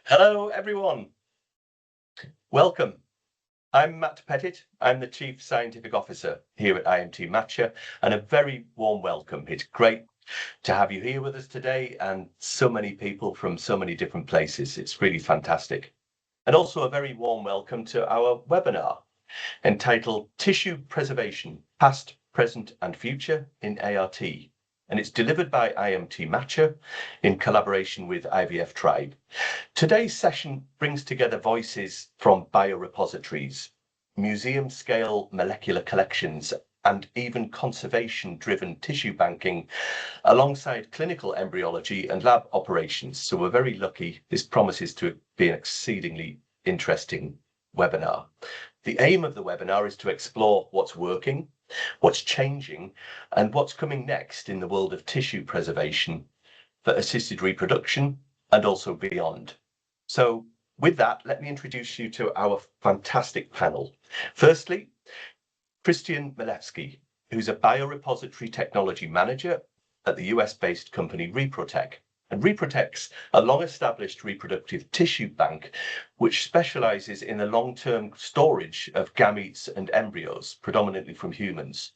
Hello, everyone. Welcome. I'm Matt Pettit. I'm the Chief Scientific Officer here at IMT Matcha, and a very warm welcome. It's great to have you here with us today, and so many people from so many different places. It's really fantastic. And also a very warm welcome to our webinar entitled Tissue Preservation, Past, Present and Future in ART. And it's delivered by IMT Matcha in collaboration with IVF Tribe. Today's session brings together voices from biorepositories, museum-scale molecular collections, and even conservation-driven tissue banking, alongside clinical embryology and lab operations. So we're very lucky. This promises to be an exceedingly interesting webinar. The aim of the webinar is to explore what's working, what's changing, and what's coming next in the world of tissue preservation for assisted reproduction and also beyond. So with that, let me introduce you to our fantastic panel. Firstly, Christian Milewski, who's a biorepository technology manager at the US-based company Reprotech. And Reprotech's a long-established reproductive tissue bank which specializes in the long-term storage of gametes and embryos, predominantly from humans.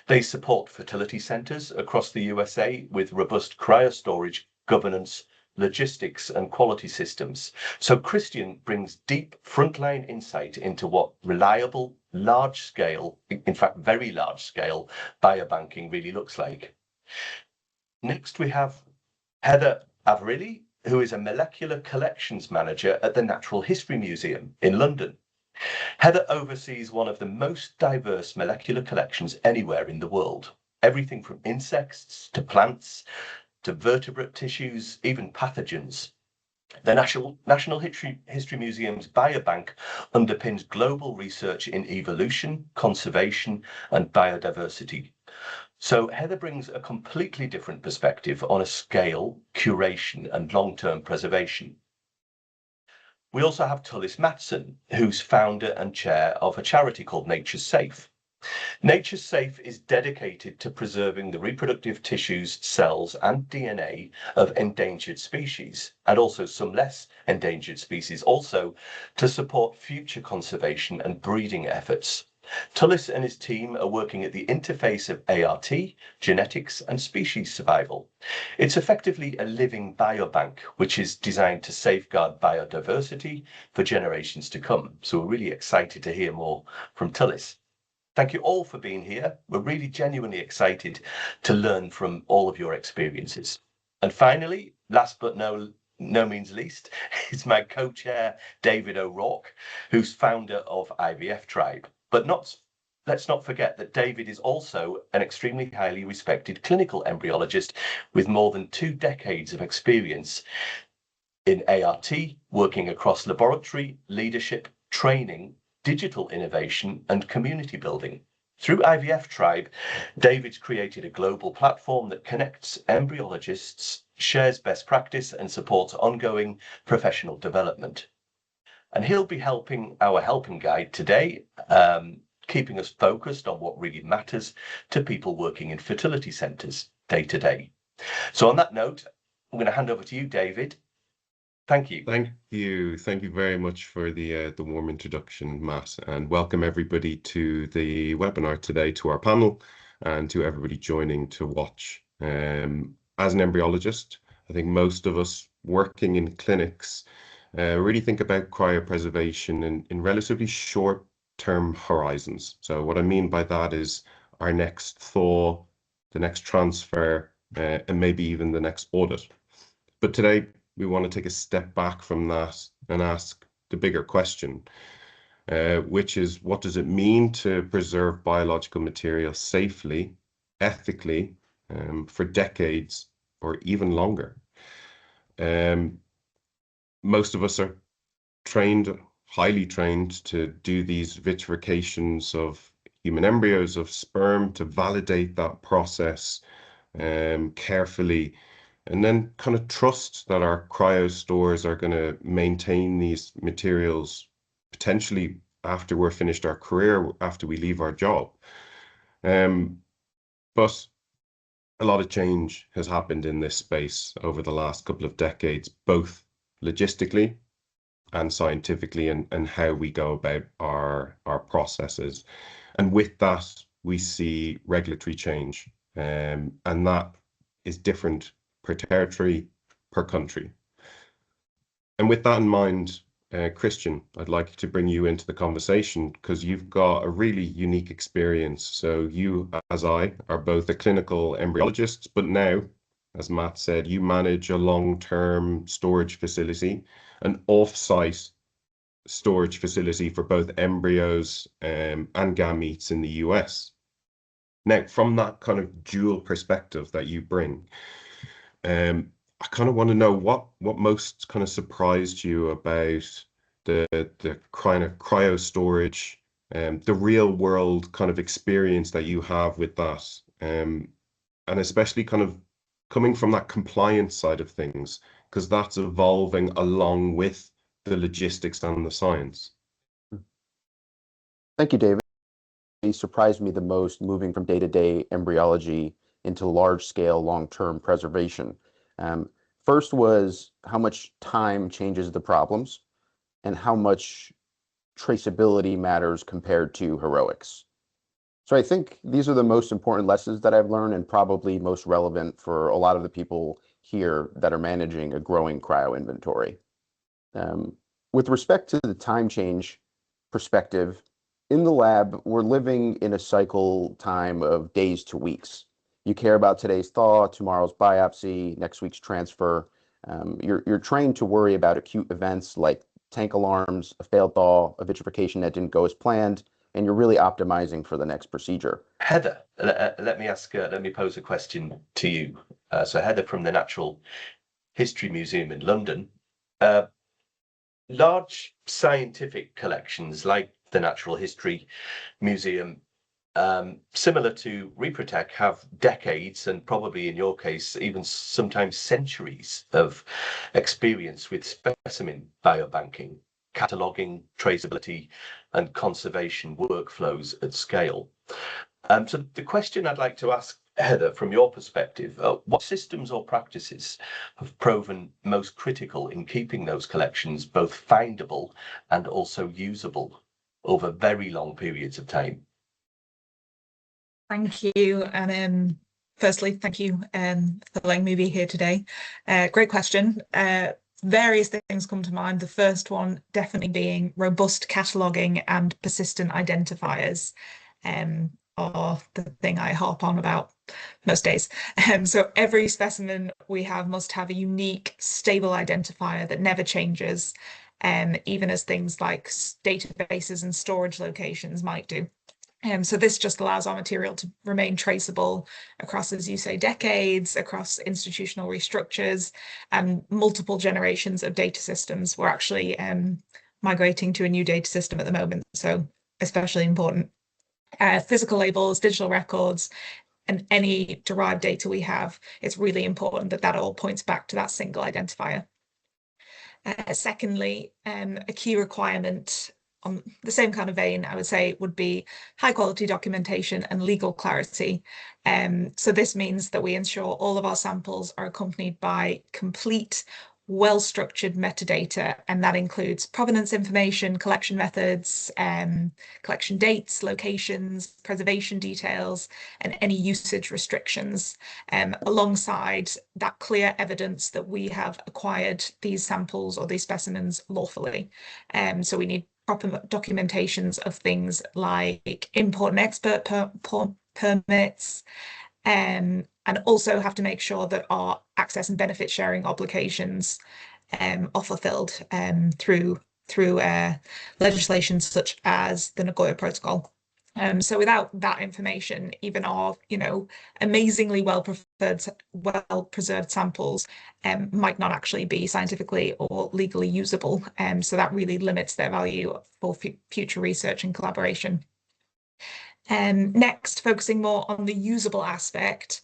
They support fertility centers across the USA with robust cryostorage, governance, logistics and quality systems. So Christian brings deep frontline insight into what reliable, large-scale, in fact very large-scale biobanking really looks like. Next we have Heather Averilli, who is a molecular collections manager at the Natural History Museum in London. Heather oversees one of the most diverse molecular collections anywhere in the world. Everything from insects to plants to vertebrate tissues, even pathogens. The National History Museum's Biobank underpins global research in evolution, conservation, and biodiversity. So Heather brings a completely different perspective on a scale, curation, and long-term preservation. We also have Tullis Matson, who's founder and chair of a charity called Nature's Safe. Nature's Safe is dedicated to preserving the reproductive tissues, cells, and DNA of endangered species, and also some less endangered species, also to support future conservation and breeding efforts. Tullis and his team are working at the interface of ART, genetics, and species survival. It's effectively a living biobank, which is designed to safeguard biodiversity for generations to come. So we're really excited to hear more from Tullis. Thank you all for being here. We're really genuinely excited to learn from all of your experiences. And finally, last but no means least, is my co-chair, David O'Rourke, who's founder of IVF Tribe. But let's not forget that David is also an extremely highly respected clinical embryologist with more than 2 decades of experience in ART, working across laboratory, leadership, training, digital innovation, and community building. Through IVF Tribe, David's created a global platform that connects embryologists, shares best practice, and supports ongoing professional development. And he'll be helping our helping guide today, keeping us focused on what really matters to people working in fertility centres day to day. So on that note, I'm going to hand over to you, David. Thank you. Thank you. Thank you very much for the warm introduction, Matt, and welcome everybody to the webinar today, to our panel, and to everybody joining to watch. As an embryologist, I think most of us working in clinics really think about cryopreservation in relatively short-term horizons. So what I mean by that is our next thaw, the next transfer, and maybe even the next audit. But today, we want to take a step back from that and ask the bigger question, which is, what does it mean to preserve biological material safely, ethically, for decades or even longer? Most of us are trained, highly trained, to do these vitrifications of human embryos, of sperm, to validate that process carefully, and then kind of trust that our cryo stores are going to maintain these materials potentially after we're finished our career, after we leave our job. But a lot of change has happened in this space over the last couple of decades, both logistically and scientifically, and how we go about our processes. And with that, we see regulatory change, and that is different per territory, per country. And with that in mind, Christian, I'd like to bring you into the conversation because you've got a really unique experience. So you, as I, are both a clinical embryologist, but now, as Matt said, you manage a long-term storage facility, an off-site storage facility for both embryos and gametes in the US. Now, from that kind of dual perspective that you bring, I kind of want to know what most kind of surprised you about the kind of cryo storage, the real world kind of experience that you have with that, and especially kind of coming from that compliance side of things, because that's evolving along with the logistics and the science. Thank you, David. He surprised me the most moving from day-to-day embryology into large-scale long-term preservation. First was how much time changes the problems and how much traceability matters compared to heroics. So I think these are the most important lessons that I've learned and probably most relevant for a lot of the people here that are managing a growing cryo inventory. With respect to the time change perspective, in the lab, we're living in a cycle time of days to weeks. You care about today's thaw, tomorrow's biopsy, next week's transfer. You're trained to worry about acute events like tank alarms, a failed thaw, a vitrification that didn't go as planned, and you're really optimizing for the next procedure. Heather, let me pose a question to you. So Heather from the Natural History Museum in London. Large scientific collections like the Natural History Museum, similar to Reprotech, have decades and probably in your case even sometimes centuries of experience with specimen biobanking, cataloging, traceability and conservation workflows at scale. So the question I'd like to ask Heather, from your perspective, what systems or practices have proven most critical in keeping those collections both findable and also usable over very long periods of time? Thank you. And firstly, thank you for letting me be here today. Great question. Various things come to mind. The first one definitely being robust cataloging and persistent identifiers are the thing I harp on about most days. So every specimen we have must have a unique, stable identifier that never changes, even as things like databases and storage locations might do. So this just allows our material to remain traceable across, as you say, decades, across institutional restructures and multiple generations of data systems. We're actually migrating to a new data system at the moment, so especially important. Physical labels, digital records, and any derived data we have, it's really important that that all points back to that single identifier. Secondly, a key requirement on the same kind of vein, I would say, would be high quality documentation and legal clarity. So this means that we ensure all of our samples are accompanied by complete, well-structured metadata, and that includes provenance information, collection methods, collection dates, locations, preservation details, and any usage restrictions, alongside that clear evidence that we have acquired these samples or these specimens lawfully. So we need proper documentations of things like import and export permits, and also have to make sure that our access and benefit sharing obligations are fulfilled through legislation such as the Nagoya Protocol. So without that information, even our, amazingly well-preserved samples might not actually be scientifically or legally usable. So that really limits their value for future research and collaboration. Next, focusing more on the usable aspect,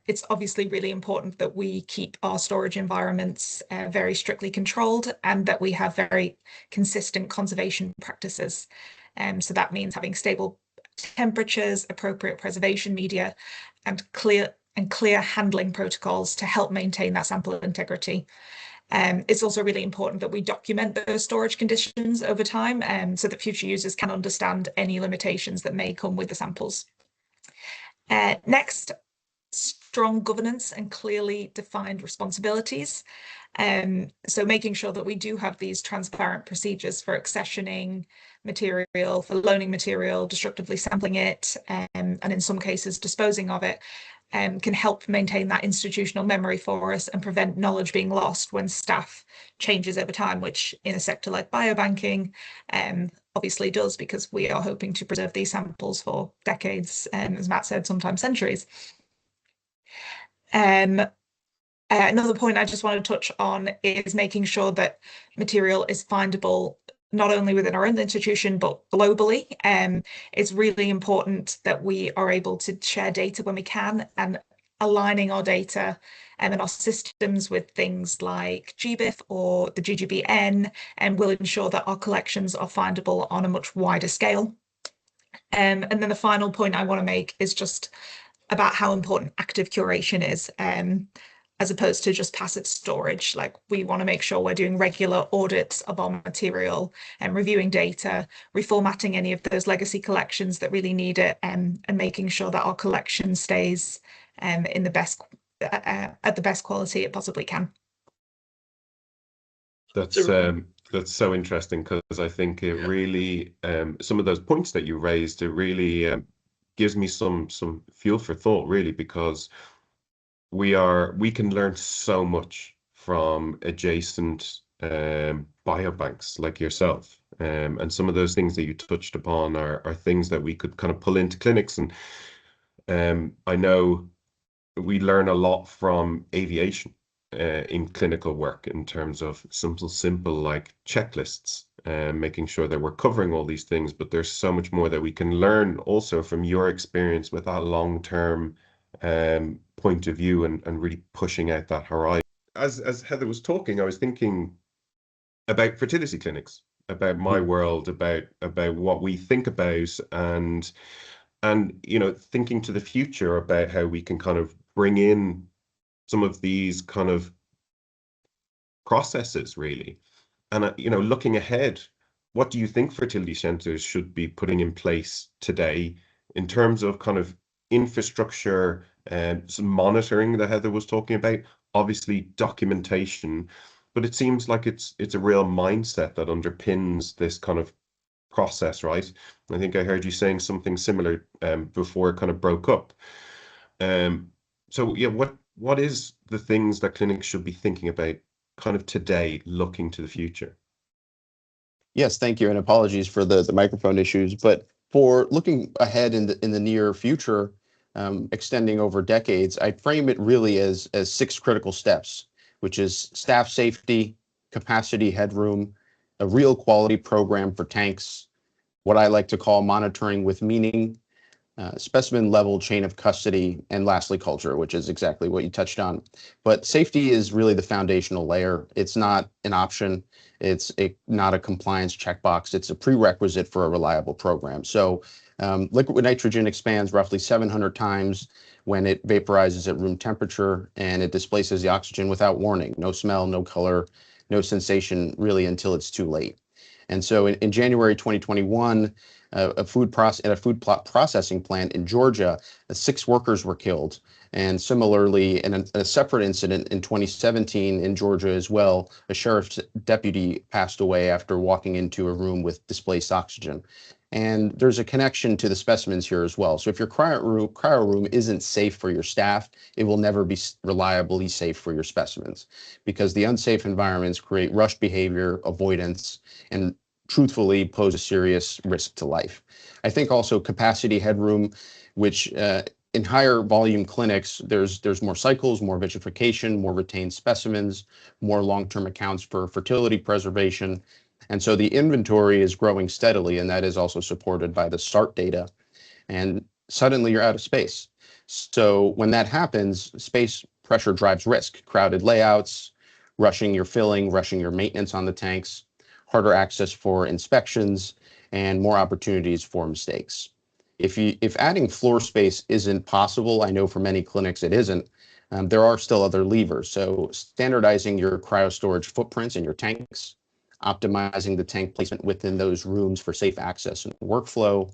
it's obviously really important that we keep our storage environments very strictly controlled and that we have very consistent conservation practices. So that means having stable temperatures, appropriate preservation media, and clear handling protocols to help maintain that sample integrity. It's also really important that we document those storage conditions over time, so that future users can understand any limitations that may come with the samples. Next, strong governance and clearly defined responsibilities. So making sure that we do have these transparent procedures for accessioning material, for loaning material, destructively sampling it, and in some cases disposing of it, can help maintain that institutional memory for us and prevent knowledge being lost when staff changes over time, which in a sector like biobanking obviously does, because we are hoping to preserve these samples for decades, as Matt said, sometimes centuries. Another point I just want to touch on is making sure that material is findable not only within our own institution, but globally. It's really important that we are able to share data when we can, and aligning our data and our systems with things like GBIF or the GGBN, and will ensure that our collections are findable on a much wider scale. And then the final point I want to make is just about how important active curation is, as opposed to just passive storage. Like, we want to make sure we're doing regular audits of our material and reviewing data, reformatting any of those legacy collections that really need it, and making sure that our collection stays in the best at the best quality it possibly can. That's so interesting, because I think it really some of those points that you raised, it really gives me some fuel for thought, really, because we can learn so much from adjacent biobanks like yourself, and some of those things that you touched upon are things that we could kind of pull into clinics. And I know we learn a lot from aviation in clinical work, in terms of simple like checklists, making sure that we're covering all these things. But there's so much more that we can learn also from your experience with that long-term point of view, and really pushing out that horizon. As Heather was talking, I was thinking about fertility clinics, about my world, about what we think about, and thinking to the future about how we can kind of bring in some of these kind of processes, really. And looking ahead, what do you think fertility centers should be putting in place today in terms of kind of infrastructure and some monitoring that Heather was talking about, obviously documentation, but it seems like it's a real mindset that underpins this kind of process, right? I think I heard you saying something similar before it kind of broke up. So yeah, what is the things that clinics should be thinking about kind of today, looking to the future? Yes, thank you, and apologies for the microphone issues. But for looking ahead in the near future, extending over decades, I frame it really as 6 critical steps, which is staff safety, capacity headroom, a real quality program for tanks, what I like to call monitoring with meaning, specimen level chain of custody, and lastly, culture, which is exactly what you touched on. But safety is really the foundational layer. It's not an option. It's not a compliance checkbox. It's a prerequisite for a reliable program. So liquid nitrogen expands roughly 700 times when it vaporizes at room temperature, and it displaces the oxygen without warning. No smell, no color, no sensation, really, until it's too late. And so in January 2021, at a food processing plant in Georgia, 6 workers were killed. And similarly, in a separate incident in 2017 in Georgia as well, a sheriff's deputy passed away after walking into a room with displaced oxygen. And there's a connection to the specimens here as well. So if your cryo room isn't safe for your staff, it will never be reliably safe for your specimens, because the unsafe environments create rush behavior, avoidance, and truthfully pose a serious risk to life. I think also capacity headroom, which in higher volume clinics, there's more cycles, more vitrification, more retained specimens, more long-term accounts for fertility preservation. And so the inventory is growing steadily, and that is also supported by the SART data. And suddenly you're out of space. So when that happens, space pressure drives risk, crowded layouts, rushing your filling, rushing your maintenance on the tanks, harder access for inspections, and more opportunities for mistakes. If adding floor space isn't possible, I know for many clinics it isn't, There are still other levers. So standardizing your cryostorage footprints in your tanks, optimizing the tank placement within those rooms for safe access and workflow,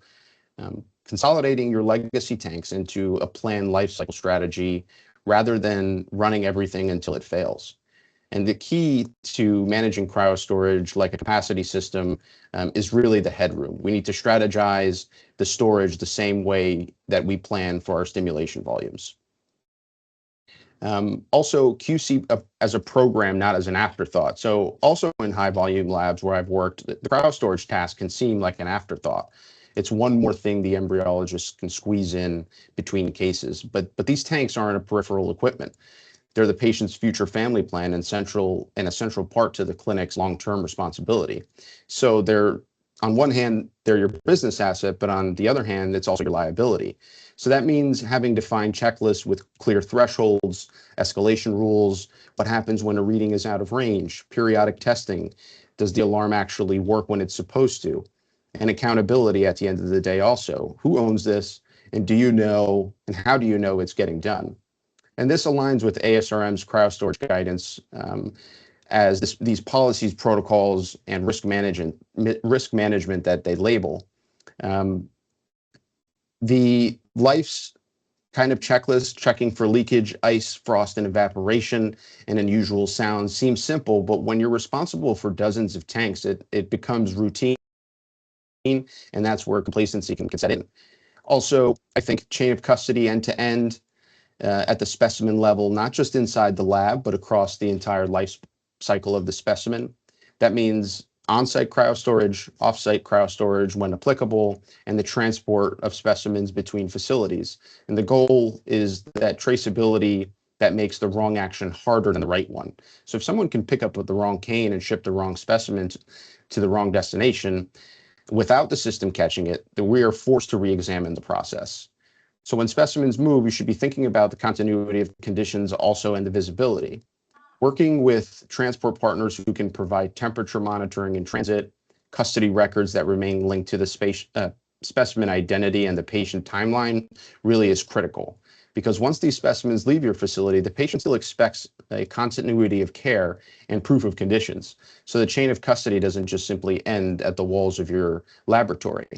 consolidating your legacy tanks into a planned life cycle strategy rather than running everything until it fails. And the key to managing cryostorage like a capacity system is really the headroom. We need to strategize the storage the same way that we plan for our stimulation volumes. Also QC as a program, not as an afterthought. So also in high volume labs where I've worked, the cryostorage task can seem like an afterthought. It's one more thing the embryologist can squeeze in between cases, but these tanks aren't a peripheral equipment. They're the patient's future family plan and a central part to the clinic's long-term responsibility. So they're, on one hand, they're your business asset, but on the other hand, it's also your liability. So that means having defined checklists with clear thresholds, escalation rules, what happens when a reading is out of range, periodic testing, does the alarm actually work when it's supposed to, and accountability at the end of the day also. Who owns this, and do you know, and how do you know it's getting done? And this aligns with ASRM's cryostorage guidance as these policies, protocols, and risk management that they label. The life's kind of checklist, checking for leakage, ice, frost, and evaporation, and unusual sounds seems simple, but when you're responsible for dozens of tanks, it becomes routine, and that's where complacency can set in. Also, I think chain of custody end to end, at the specimen level, not just inside the lab, but across the entire life cycle of the specimen. That means on-site cryostorage, off-site cryostorage when applicable, and the transport of specimens between facilities. And the goal is that traceability that makes the wrong action harder than the right one. So if someone can pick up the wrong cane and ship the wrong specimen to the wrong destination without the system catching it, then we are forced to re-examine the process. So when specimens move, you should be thinking about the continuity of conditions also and the visibility. Working with transport partners who can provide temperature monitoring in transit, custody records that remain linked to the specimen identity and the patient timeline really is critical. Because once these specimens leave your facility, the patient still expects a continuity of care and proof of conditions. So the chain of custody doesn't just simply end at the walls of your laboratory.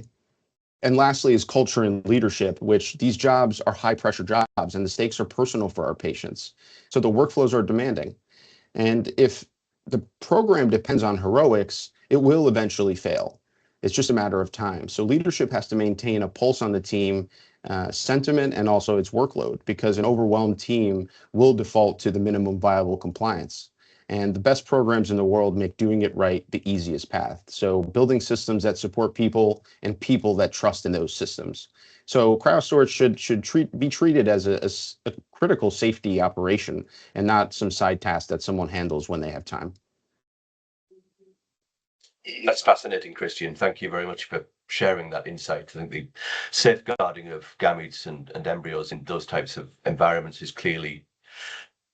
And lastly is culture and leadership, which these jobs are high pressure jobs and the stakes are personal for our patients. So the workflows are demanding. And if the program depends on heroics, it will eventually fail. It's just a matter of time. So leadership has to maintain a pulse on the team, sentiment, and also its workload, because an overwhelmed team will default to the minimum viable compliance. And the best programs in the world make doing it right the easiest path. So building systems that support people and people that trust in those systems. So cryostorage should be treated as a critical safety operation and not some side task that someone handles when they have time. That's fascinating, Christian. Thank you very much for sharing that insight. I think the safeguarding of gametes and embryos in those types of environments is clearly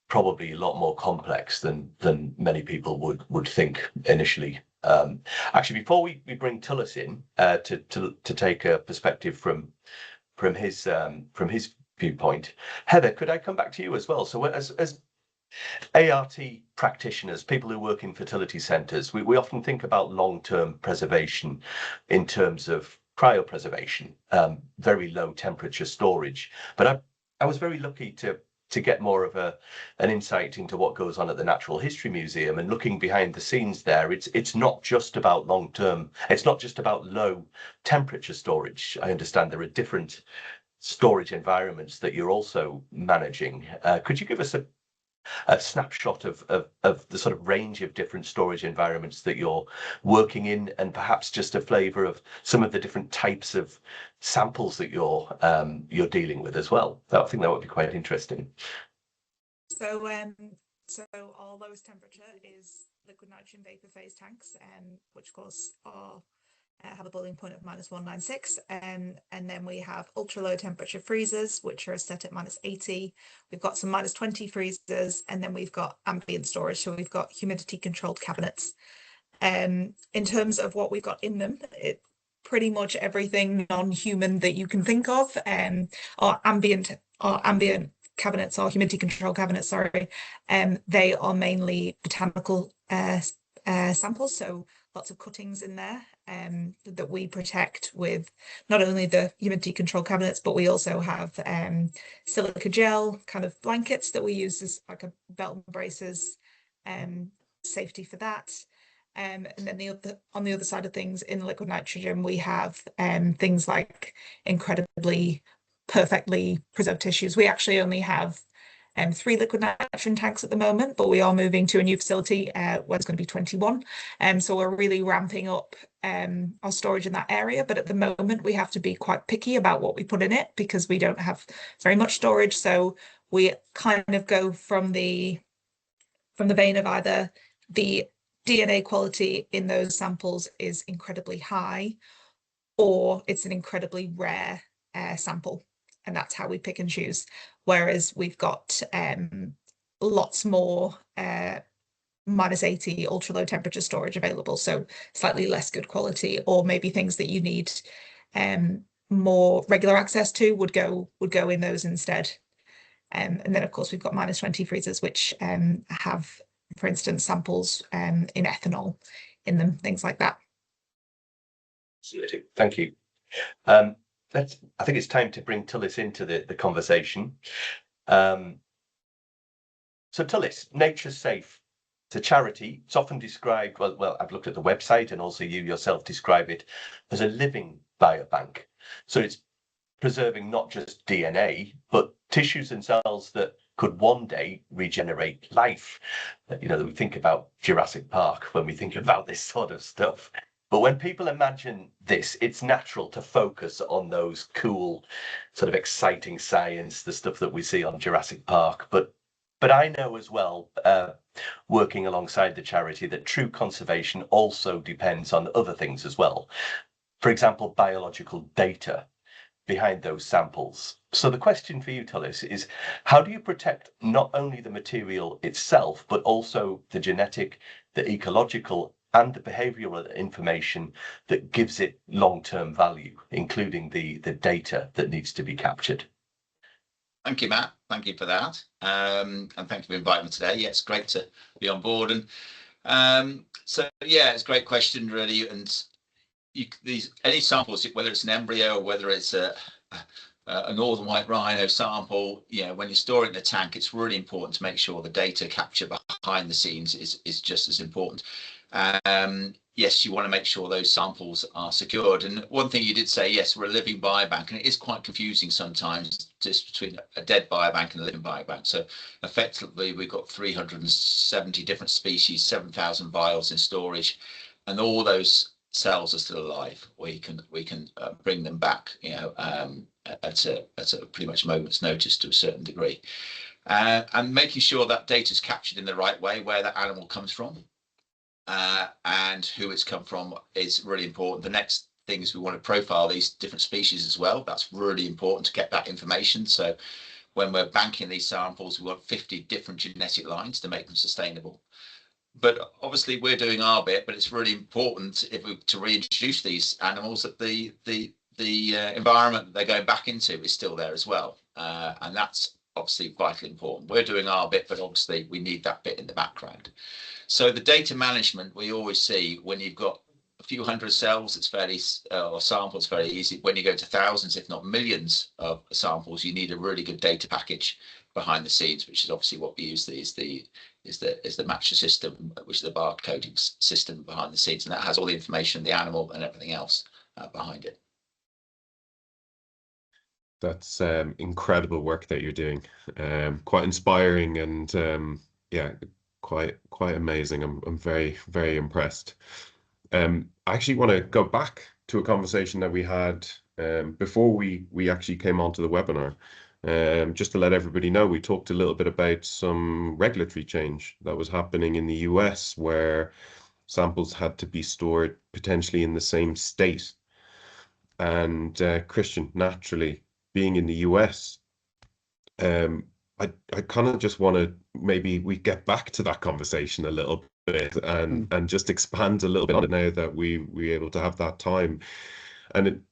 probably a lot more complex than many people would think initially. Actually, before we bring Tullis in to take a perspective from his viewpoint, Heather, could I come back to you as well? So as ART practitioners, people who work in fertility centres, we often think about long-term preservation in terms of cryopreservation, very low temperature storage. But I was very lucky to get more of an insight into what goes on at the Natural History Museum, and looking behind the scenes there, it's not just about long-term, it's not just about low temperature storage. I understand there are different storage environments that you're also managing. Could you give us a snapshot of the sort of range of different storage environments that you're working in, and perhaps just a flavour of some of the different types of samples that you're dealing with as well? I think that would be quite interesting. So our lowest temperature is liquid nitrogen vapor phase tanks, which of course have a boiling point of -196, and then we have ultra low temperature freezers, which are set at -80. We've got some -20 freezers, and then we've got ambient storage, so we've got humidity controlled cabinets. In terms of what we've got in them, it pretty much everything non-human that you can think of. Our ambient cabinets, our humidity control cabinets, sorry, they are mainly botanical samples, so lots of cuttings in there that we protect with not only the humidity control cabinets, but we also have silica gel kind of blankets that we use as like a belt and braces safety for that. And then on the other side of things, in liquid nitrogen, we have things like incredibly perfectly preserved tissues. We actually only have 3 liquid nitrogen tanks at the moment, but we are moving to a new facility where it's going to be 21. So we're really ramping up our storage in that area. But at the moment, we have to be quite picky about what we put in it because we don't have very much storage. So we kind of go from the vein of either the DNA quality in those samples is incredibly high, or it's an incredibly rare sample. And that's how we pick and choose. Whereas we've got lots more -80 ultra low temperature storage available, so slightly less good quality, or maybe things that you need more regular access to would go in those instead. And then of course we've got -20 freezers, which have, for instance, samples in ethanol in them, things like that. Thank you. I think it's time to bring Tullis into the conversation. So Tullis, Nature's Safe, it's a charity. It's often described, well, I've looked at the website, and also you yourself describe it as a living biobank. So it's preserving not just DNA, but tissues and cells that could one day regenerate life. You know, we think about Jurassic Park when we think about this sort of stuff. But when people imagine this, it's natural to focus on those cool, sort of exciting science, the stuff that we see on Jurassic Park. But I know as well, working alongside the charity, that true conservation also depends on other things as well. For example, biological data behind those samples. So the question for you, Tullis, is how do you protect not only the material itself, but also the genetic, the ecological, and the behavioral information that gives it long-term value, including the data that needs to be captured? Thank you, Matt. Thank you for that. And thank you for inviting me today. Yeah, it's great to be on board. And so, yeah, it's a great question, really. And any samples, whether it's an embryo or whether it's a northern white rhino sample, you know, when you store it in a tank, it's really important to make sure the data capture behind the scenes is just as important. Yes, you want to make sure those samples are secured. And one thing you did say, yes, we're a living biobank, and it is quite confusing sometimes just between a dead biobank and a living biobank. So effectively, we've got 370 different species, 7,000 vials in storage, and all those cells are still alive. We can bring them back, you know, at a pretty much moment's notice to a certain degree, and making sure that data is captured in the right way, where that animal comes from. And who it's come from is really important. The next thing is we want to profile these different species as well. That's really important to get that information. So when we're banking these samples, we want 50 different genetic lines to make them sustainable. But obviously we're doing our bit, but it's really important to reintroduce these animals that the environment that they're going back into is still there as well. And that's obviously vitally important. We're doing our bit, but obviously we need that bit in the background. So the data management we always see when you've got a few hundred cells, it's fairly, or samples, very easy. When you go to thousands, if not millions of samples, you need a really good data package behind the scenes, which is obviously what we use is the matcher system, which is the barcoding system behind the scenes, and that has all the information, the animal and everything else behind it. That's incredible work that you're doing. Quite inspiring, and yeah, quite amazing. I'm very, very impressed. I actually want to go back to a conversation that we had before we actually came onto the webinar. Just to let everybody know, we talked a little bit about some regulatory change that was happening in the US, where samples had to be stored potentially in the same state. And Christian, naturally, being in the US, I kind of just want to maybe we get back to that conversation a little bit and just expand a little bit on it now that we're able to have that time. And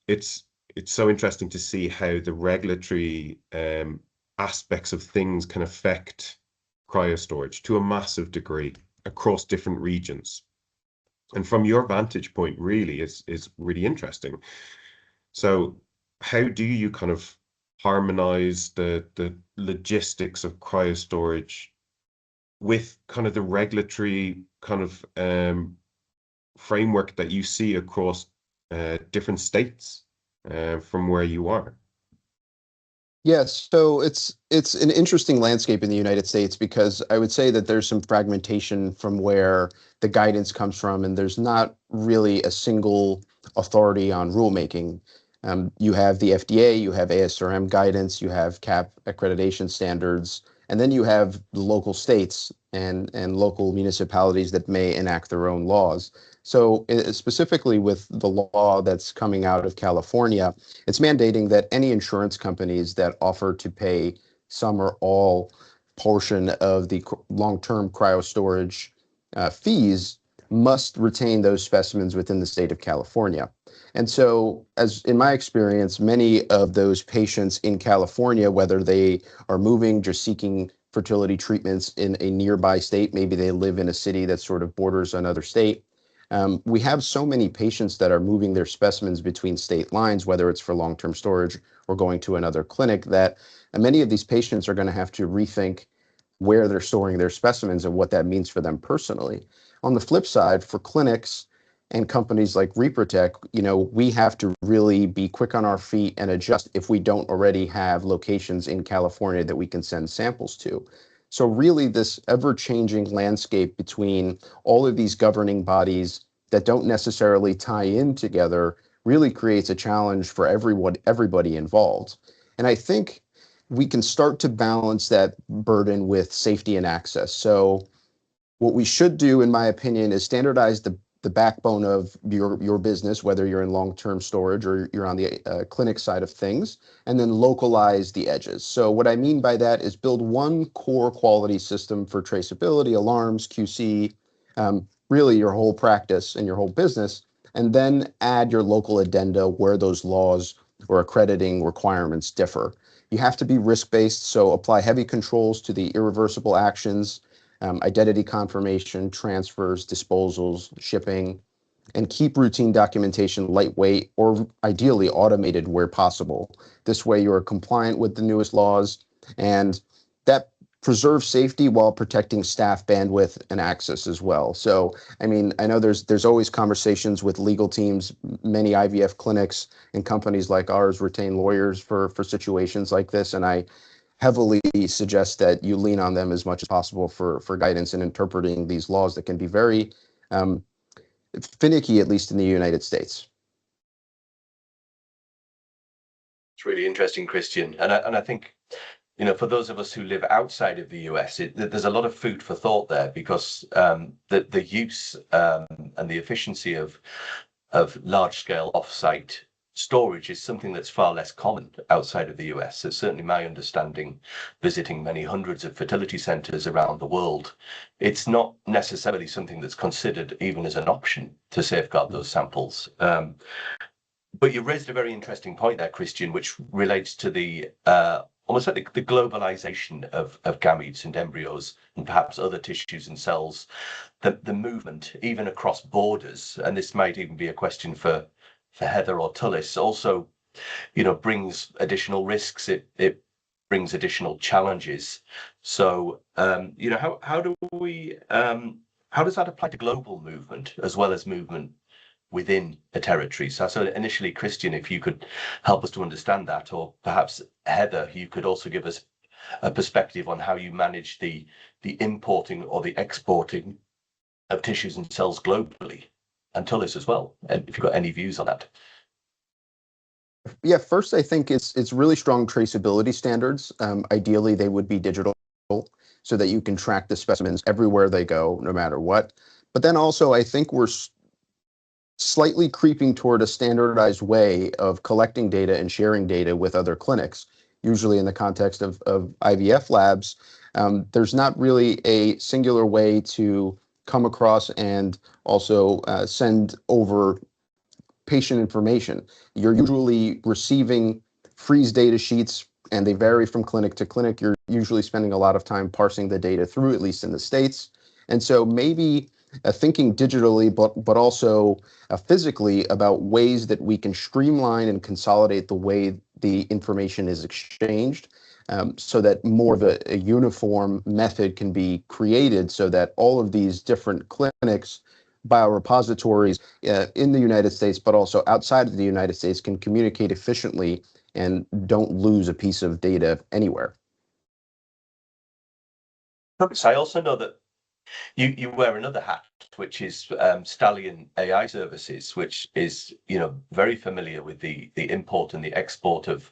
it's so interesting to see how the regulatory aspects of things can affect cryostorage to a massive degree across different regions. And from your vantage point, really is really interesting. So how do you kind of harmonize the logistics of cryostorage with kind of the regulatory kind of framework that you see across different states from where you are? Yes, so it's an interesting landscape in the United States, because I would say that there's some fragmentation from where the guidance comes from, and there's not really a single authority on rulemaking. You have the FDA, you have ASRM guidance, you have CAP accreditation standards, and then you have the local states and local municipalities that may enact their own laws. So specifically with the law that's coming out of California, it's mandating that any insurance companies that offer to pay some or all portion of the long-term cryostorage fees must retain those specimens within the state of California. And so, as in my experience, many of those patients in California, whether they are moving, just seeking fertility treatments in a nearby state, maybe they live in a city that sort of borders another state, we have so many patients that are moving their specimens between state lines, whether it's for long-term storage or going to another clinic, that many of these patients are going to have to rethink where they're storing their specimens and what that means for them personally. On the flip side, for clinics and companies like Reprotech, we have to really be quick on our feet and adjust if we don't already have locations in California that we can send samples to. So really, this ever-changing landscape between all of these governing bodies that don't necessarily tie in together really creates a challenge for everybody involved. And I think we can start to balance that burden with safety and access. So what we should do, in my opinion, is standardize the backbone of your business, whether you're in long-term storage or you're on the clinic side of things, and then localize the edges. So what I mean by that is build one core quality system for traceability, alarms, QC, really your whole practice and your whole business, and then add your local addenda where those laws or accrediting requirements differ. You have to be risk-based, so apply heavy controls to the irreversible actions, identity confirmation, transfers, disposals, shipping, and keep routine documentation lightweight or ideally automated where possible. This way you are compliant with the newest laws, and that preserves safety while protecting staff bandwidth and access as well. So, I mean, I know there's always conversations with legal teams. Many IVF clinics and companies like ours retain lawyers for situations like this, and I heavily suggest that you lean on them as much as possible for guidance in interpreting these laws that can be very finicky, at least in the United States. It's really interesting, Christian. And I think, for those of us who live outside of the US, there's a lot of food for thought there, because the use and the efficiency of large-scale off-site storage is something that's far less common outside of the US. It's certainly my understanding, visiting many hundreds of fertility centers around the world, it's not necessarily something that's considered even as an option to safeguard those samples. But you raised a very interesting point there, Christian, which relates to the almost like the globalization of gametes and embryos and perhaps other tissues and cells, the movement even across borders. And this might even be a question for Heather or Tullis. Also, brings additional risks. It brings additional challenges. So, how do we how does that apply to global movement as well as movement within a territory? So initially, Christian, if you could help us to understand that, or perhaps Heather, you could also give us a perspective on how you manage the importing or the exporting of tissues and cells globally, and Tullis as well, and if you've got any views on that. Yeah, first, I think it's really strong traceability standards. Ideally, they would be digital so that you can track the specimens everywhere they go, no matter what. But then also, I think we're slightly creeping toward a standardized way of collecting data and sharing data with other clinics. Usually in the context of IVF labs, there's not really a singular way to come across and also send over patient information. You're usually receiving freeze data sheets and they vary from clinic to clinic. You're usually spending a lot of time parsing the data through, at least in the States. And so maybe thinking digitally, but also physically about ways that we can streamline and consolidate the way the information is exchanged, so that more of a uniform method can be created, so that all of these different clinics, biorepositories in the United States, but also outside of the United States, can communicate efficiently and don't lose a piece of data anywhere. I also know that you wear another hat, which is Stallion AI Services, which is, very familiar with the import and the export of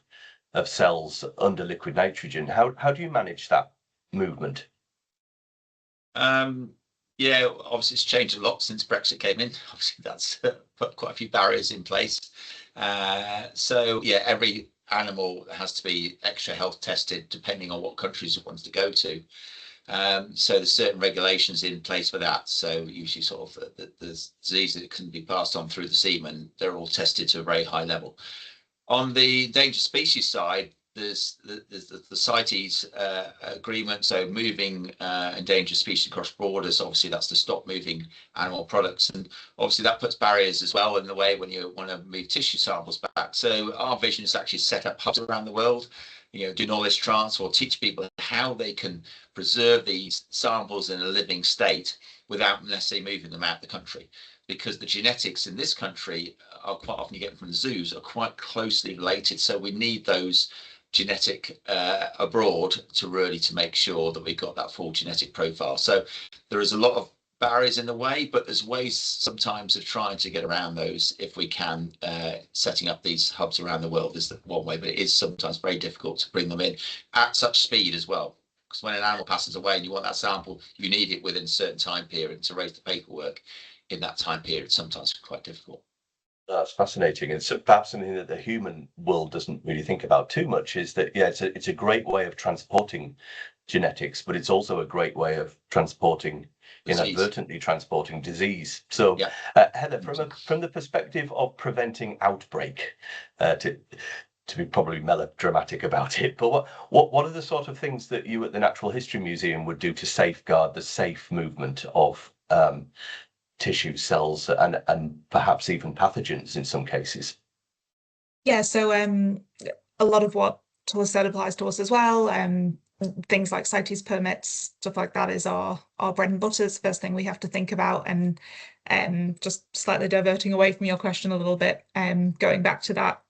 cells under liquid nitrogen. How do you manage that movement? Yeah, obviously it's changed a lot since Brexit came in. Obviously that's put quite a few barriers in place. So yeah, every animal has to be extra health tested depending on what countries it wants to go to. So there's certain regulations in place for that. So usually sort of the diseases that can be passed on through the semen, they're all tested to a very high level. On the endangered species side, there's the CITES agreement, so moving endangered species across borders. Obviously, that's to stop moving animal products, and obviously that puts barriers as well in the way when you want to move tissue samples back. So our vision is actually set up hubs around the world, do knowledge transfer, teach people how they can preserve these samples in a living state without necessarily moving them out of the country. Because the genetics in this country are quite often, you get from the zoos, are quite closely related. So we need those genetic abroad to make sure that we've got that full genetic profile. So there is a lot of barriers in the way, but there's ways sometimes of trying to get around those if we can. Setting up these hubs around the world is one way, but it is sometimes very difficult to bring them in at such speed as well. Because when an animal passes away and you want that sample, you need it within a certain time period to raise the paperwork in that time period. Sometimes quite difficult. That's fascinating. And so perhaps something that the human world doesn't really think about too much is that, it's a great way of transporting genetics, but it's also a great way of inadvertently transporting disease. So, Heather, from the perspective of preventing outbreak, to be probably melodramatic about it, but what are the sort of things that you at the Natural History Museum would do to safeguard the safe movement of tissue cells and perhaps even pathogens in some cases? Yeah, so a lot of what was said applies to us as well. Things like CITES permits, stuff like that is our bread and butter. It's the first thing we have to think about. And just slightly diverting away from your question a little bit, going back to that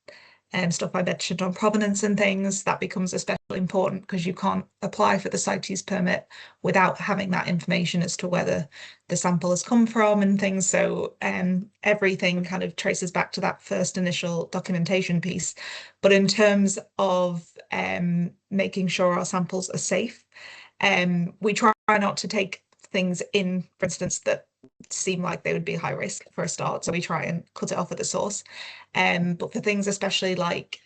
stuff I mentioned on provenance and things, that becomes especially important because you can't apply for the CITES permit without having that information as to whether the sample has come from and things. So everything kind of traces back to that first initial documentation piece. But in terms of making sure our samples are safe, we try not to take things in, for instance, that seem like they would be high risk for a start. So we try and cut it off at the source. But for things especially like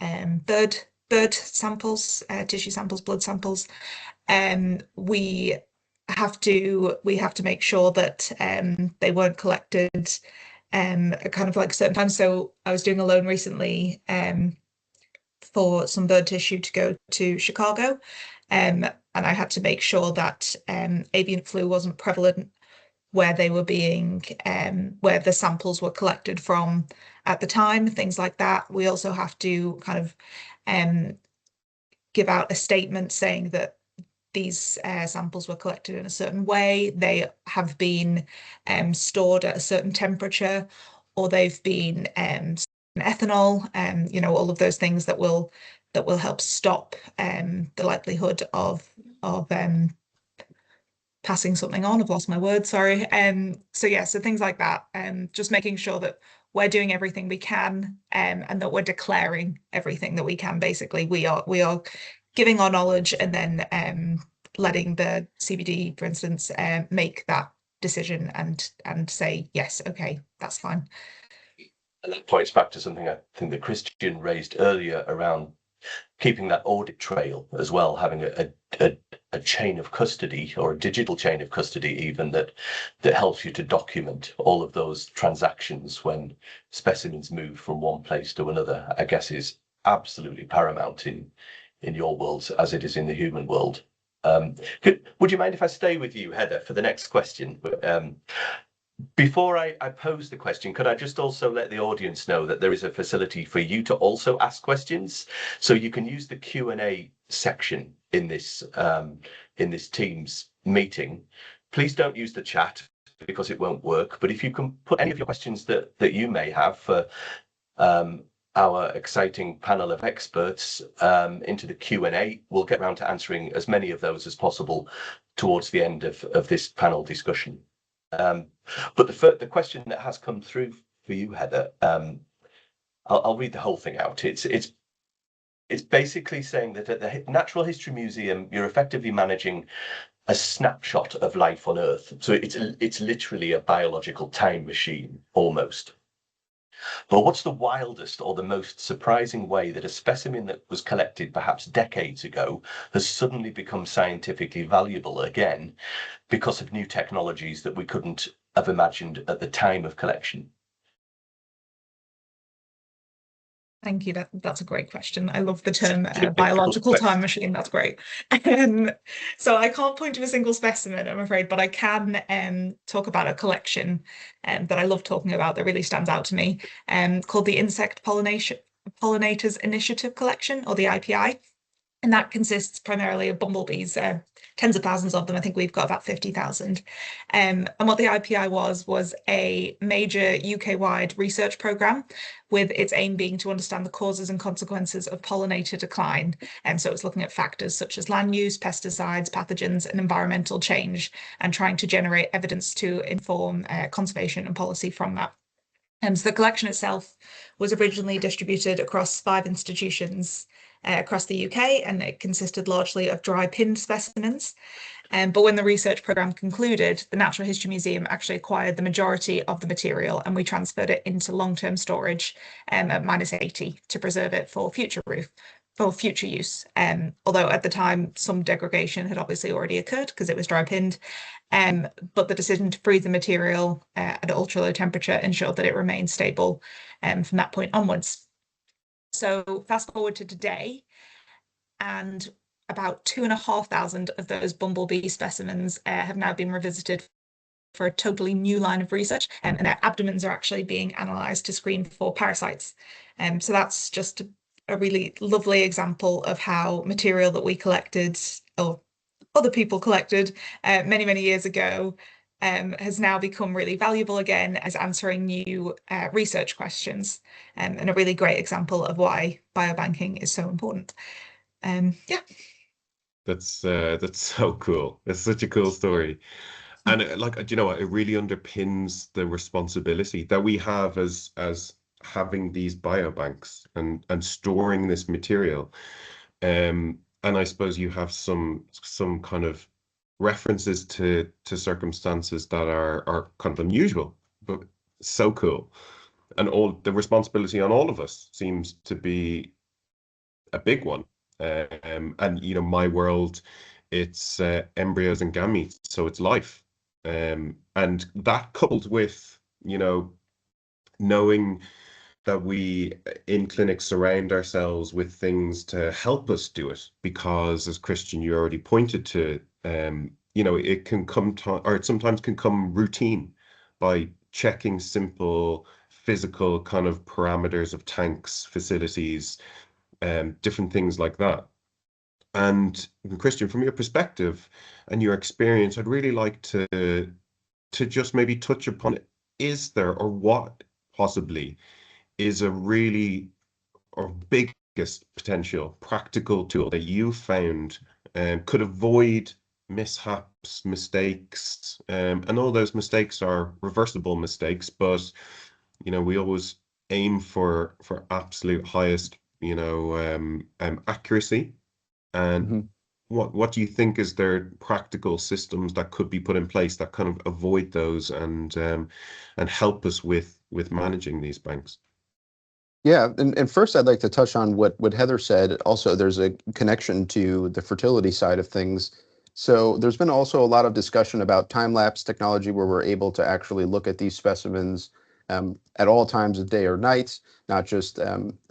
bird samples, tissue samples, blood samples, we have to make sure that they weren't collected kind of like certain times. So I was doing a loan recently for some bird tissue to go to Chicago, and I had to make sure that avian flu wasn't prevalent where they were being, where the samples were collected from at the time, things like that. We also have to kind of give out a statement saying that these samples were collected in a certain way, they have been stored at a certain temperature, or they've been ethanol, all of those things that will help stop the likelihood of passing something on. I've lost my word, sorry. So things like that, just making sure that we're doing everything we can, and that we're declaring everything that we can. Basically, we are giving our knowledge and then letting the CBD, for instance, make that decision and say, yes, okay, that's fine. And that points back to something I think that Christian raised earlier around keeping that audit trail as well, having a chain of custody, or a digital chain of custody even, that helps you to document all of those transactions when specimens move from one place to another, I guess is absolutely paramount in in your world as it is in the human world. Would you mind if I stay with you, Heather, for the next question? Before I pose the question, could I just also let the audience know that there is a facility for you to also ask questions? So you can use the Q&A section in this Teams meeting. Please don't use the chat because it won't work. But if you can put any of your questions that you may have for our exciting panel of experts into the Q&A, we'll get around to answering as many of those as possible towards the end of this panel discussion. But the question that has come through for you, Heather, I'll read the whole thing out. It's basically saying that at the Natural History Museum, you're effectively managing a snapshot of life on Earth. So it's literally a biological time machine, almost. But what's the wildest or the most surprising way that a specimen that was collected perhaps decades ago has suddenly become scientifically valuable again because of new technologies that we couldn't have imagined at the time of collection? Thank you. That's a great question. I love the term biological time machine. That's great. So I can't point to a single specimen, I'm afraid, but I can talk about a collection that I love talking about that really stands out to me, called the Insect Pollinators Initiative Collection, or the IPI. And that consists primarily of bumblebees, tens of thousands of them. I think we've got about 50,000. And what the IPI was a major UK-wide research programme, with its aim being to understand the causes and consequences of pollinator decline. And so it's looking at factors such as land use, pesticides, pathogens, and environmental change, and trying to generate evidence to inform conservation and policy from that. So the collection itself was originally distributed across 5 institutions across the UK, and it consisted largely of dry pinned specimens. But when the research programme concluded, the Natural History Museum actually acquired the majority of the material, and we transferred it into long-term storage at -80 to preserve it for future use. Although at the time, some degradation had obviously already occurred because it was dry pinned. But the decision to freeze the material at ultra low temperature ensured that it remained stable from that point onwards. So fast forward to today, and about 2,500 of those bumblebee specimens have now been revisited for a totally new line of research, and their abdomens are actually being analysed to screen for parasites. So that's just a really lovely example of how material that we collected, or other people collected many, many years ago, has now become really valuable again as answering new research questions, and a really great example of why biobanking is so important. Yeah. That's so cool. It's such a cool story. And do you know what? It really underpins the responsibility that we have as having these biobanks and storing this material. And I suppose you have some kind of references to circumstances that are kind of unusual, but so cool. And all the responsibility on all of us seems to be a big one. And my world, it's embryos and gametes, so it's life. And that, coupled with knowing that we in clinics surround ourselves with things to help us do it, because as Christian, you already pointed to, it can come or it sometimes can come routine by checking simple physical kind of parameters of tanks, facilities, different things like that. And Christian, from your perspective and your experience, I'd really like to just maybe touch upon, is there, or what possibly is a really or biggest potential practical tool that you found could avoid mishaps, mistakes, and all those mistakes are reversible mistakes, but we always aim for absolute highest accuracy. And what do you think is there practical systems that could be put in place that kind of avoid those and help us with managing these banks? Yeah, and first I'd like to touch on what Heather said. Also, there's a connection to the fertility side of things. So there's been also a lot of discussion about time-lapse technology, where we're able to actually look at these specimens at all times of day or night, not just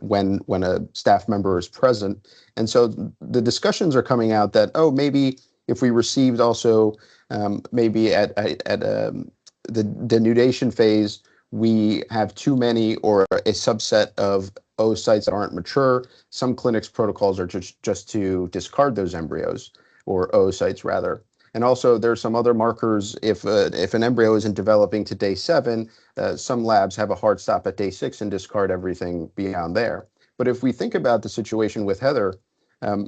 when a staff member is present. And so the discussions are coming out that, oh, maybe if we received also maybe at the denudation phase, we have too many or a subset of oocytes that aren't mature. Some clinics protocols are just to discard those embryos, or oocytes rather. And also there's some other markers. If an embryo isn't developing to day 7, some labs have a hard stop at day 6 and discard everything beyond there. But if we think about the situation with Heather,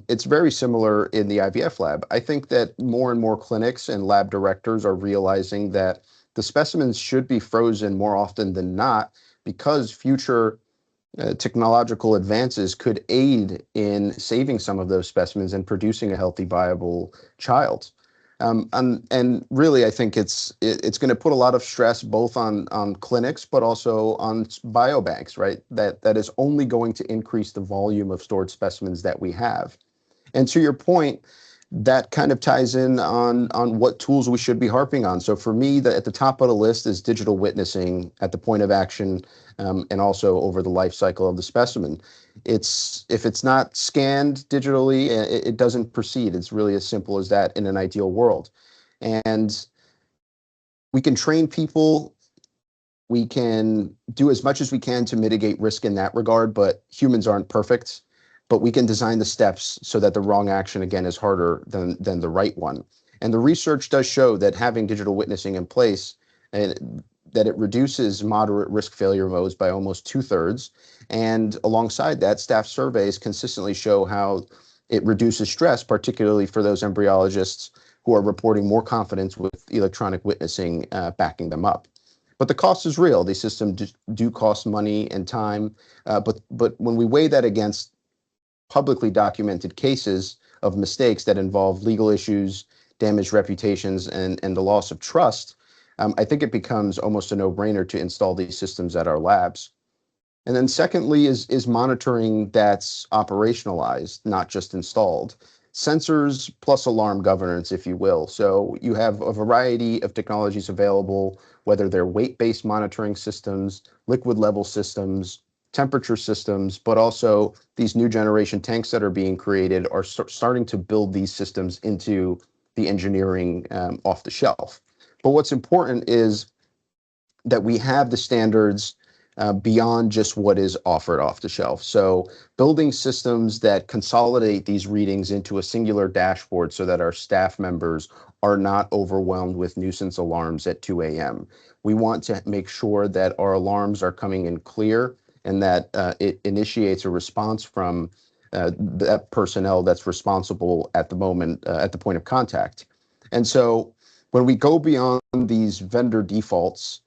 it's very similar in the IVF lab. I think that more and more clinics and lab directors are realizing that the specimens should be frozen more often than not, because future technological advances could aid in saving some of those specimens and producing a healthy, viable child. And really, I think it's going to put a lot of stress both on clinics, but also on biobanks, right? That is only going to increase the volume of stored specimens that we have. And to your point, that kind of ties in on what tools we should be harping on. So for me, at the top of the list is digital witnessing at the point of action, and also over the life cycle of the specimen. If it's not scanned digitally, it doesn't proceed. It's really as simple as that in an ideal world. And we can train people. We can do as much as we can to mitigate risk in that regard, but humans aren't perfect. But we can design the steps so that the wrong action, again, is harder than the right one. And the research does show that having digital witnessing in place, and that it reduces moderate risk failure modes by almost 2/3. And alongside that, staff surveys consistently show how it reduces stress, particularly for those embryologists who are reporting more confidence with electronic witnessing backing them up. But the cost is real. These systems do cost money and time. But when we weigh that against publicly documented cases of mistakes that involve legal issues, damaged reputations, and the loss of trust, I think it becomes almost a no-brainer to install these systems at our labs. And then secondly is monitoring that's operationalized, not just installed. Sensors plus alarm governance, if you will. So you have a variety of technologies available, whether they're weight-based monitoring systems, liquid level systems, temperature systems, but also these new generation tanks that are being created are starting to build these systems into the engineering off the shelf. But what's important is that we have the standards beyond just what is offered off the shelf. So building systems that consolidate these readings into a singular dashboard so that our staff members are not overwhelmed with nuisance alarms at 2 a.m. We want to make sure that our alarms are coming in clear and that it initiates a response from that personnel that's responsible at the moment, at the point of contact. And so when we go beyond these vendor defaults,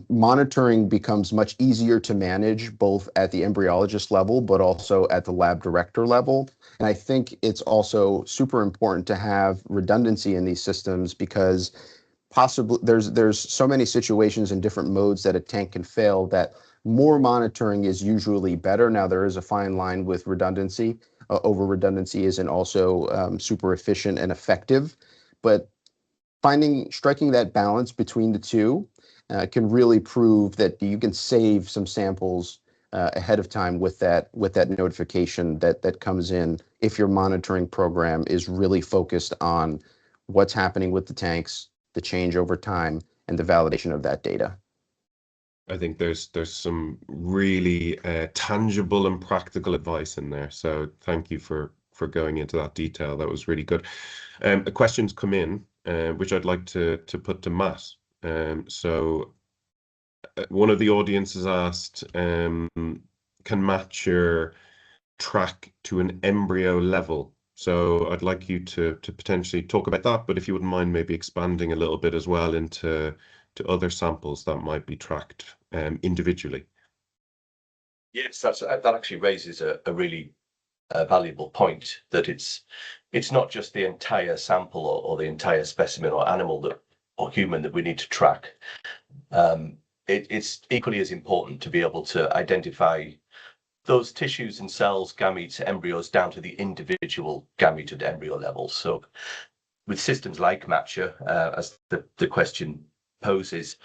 monitoring becomes much easier to manage, both at the embryologist level, but also at the lab director level. And I think it's also super important to have redundancy in these systems, because possibly there's so many situations in different modes that a tank can fail that more monitoring is usually better. Now, there is a fine line with redundancy. Over redundancy isn't also super efficient and effective, but striking that balance between the two can really prove that you can save some samples ahead of time with that notification that comes in if your monitoring program is really focused on what's happening with the tanks, the change over time, and the validation of that data. I think there's some really tangible and practical advice in there. So thank you for going into that detail. That was really good. Questions come in, which I'd like to put to Matt. So one of the audience has asked, can Matcher track to an embryo level? So I'd like you to potentially talk about that, but if you wouldn't mind maybe expanding a little bit as well into other samples that might be tracked individually. Yes, that actually raises a really valuable point, that it's not just the entire sample or the entire specimen or animal or human that we need to track. It's equally as important to be able to identify those tissues and cells, gametes, embryos, down to the individual gamete and embryo level. So with systems like Matcher, as the question poses,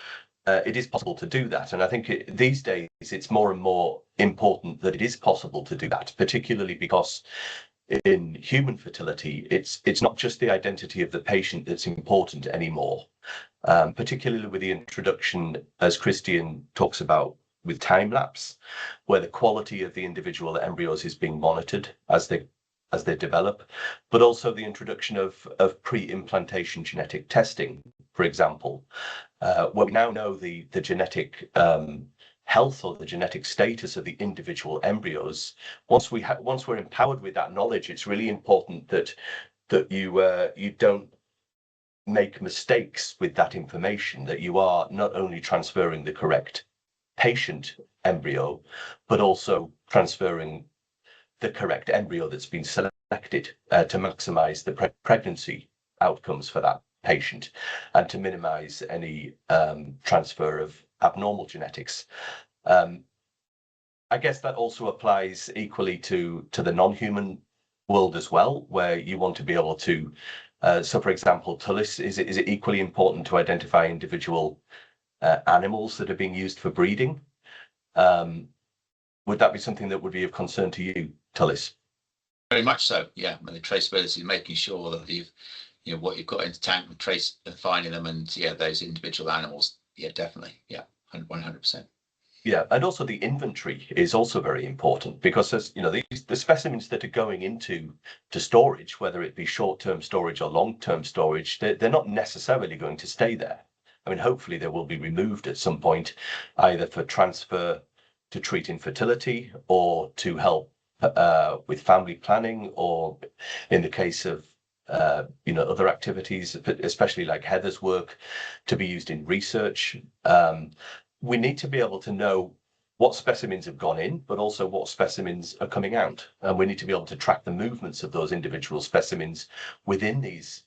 it is possible to do that. And I think these days it's more and more important that it is possible to do that, particularly because in human fertility, it's not just the identity of the patient that's important anymore, particularly with the introduction, as Christian talks about, with time lapse, where the quality of the individual embryos is being monitored as they develop, but also the introduction of pre-implantation genetic testing, for example, where we now know the genetic health or the genetic status of the individual embryos. Once we're empowered with that knowledge, it's really important that you don't make mistakes with that information, that you are not only transferring the correct patient embryo, but also transferring the correct embryo that's been selected to maximize the pregnancy outcomes for that patient and to minimize any transfer of abnormal genetics. I guess that also applies equally to the non-human world as well, where you want to be able to, so for example, Tullis, is it equally important to identify individual animals that are being used for breeding? Would that be something that would be of concern to you, Tullis? Very much so, yeah. And the traceability, making sure that what you've got in the tank and finding them, and yeah, those individual animals, yeah, definitely, yeah, 100%. Yeah, and also the inventory is also very important, because as you know, the specimens that are going into storage, whether it be short-term storage or long-term storage, they're not necessarily going to stay there. I mean, hopefully they will be removed at some point, either for transfer to treat infertility or to help with family planning, or in the case of other activities, especially like Heather's work, to be used in research. We need to be able to know what specimens have gone in, but also what specimens are coming out. And we need to be able to track the movements of those individual specimens within these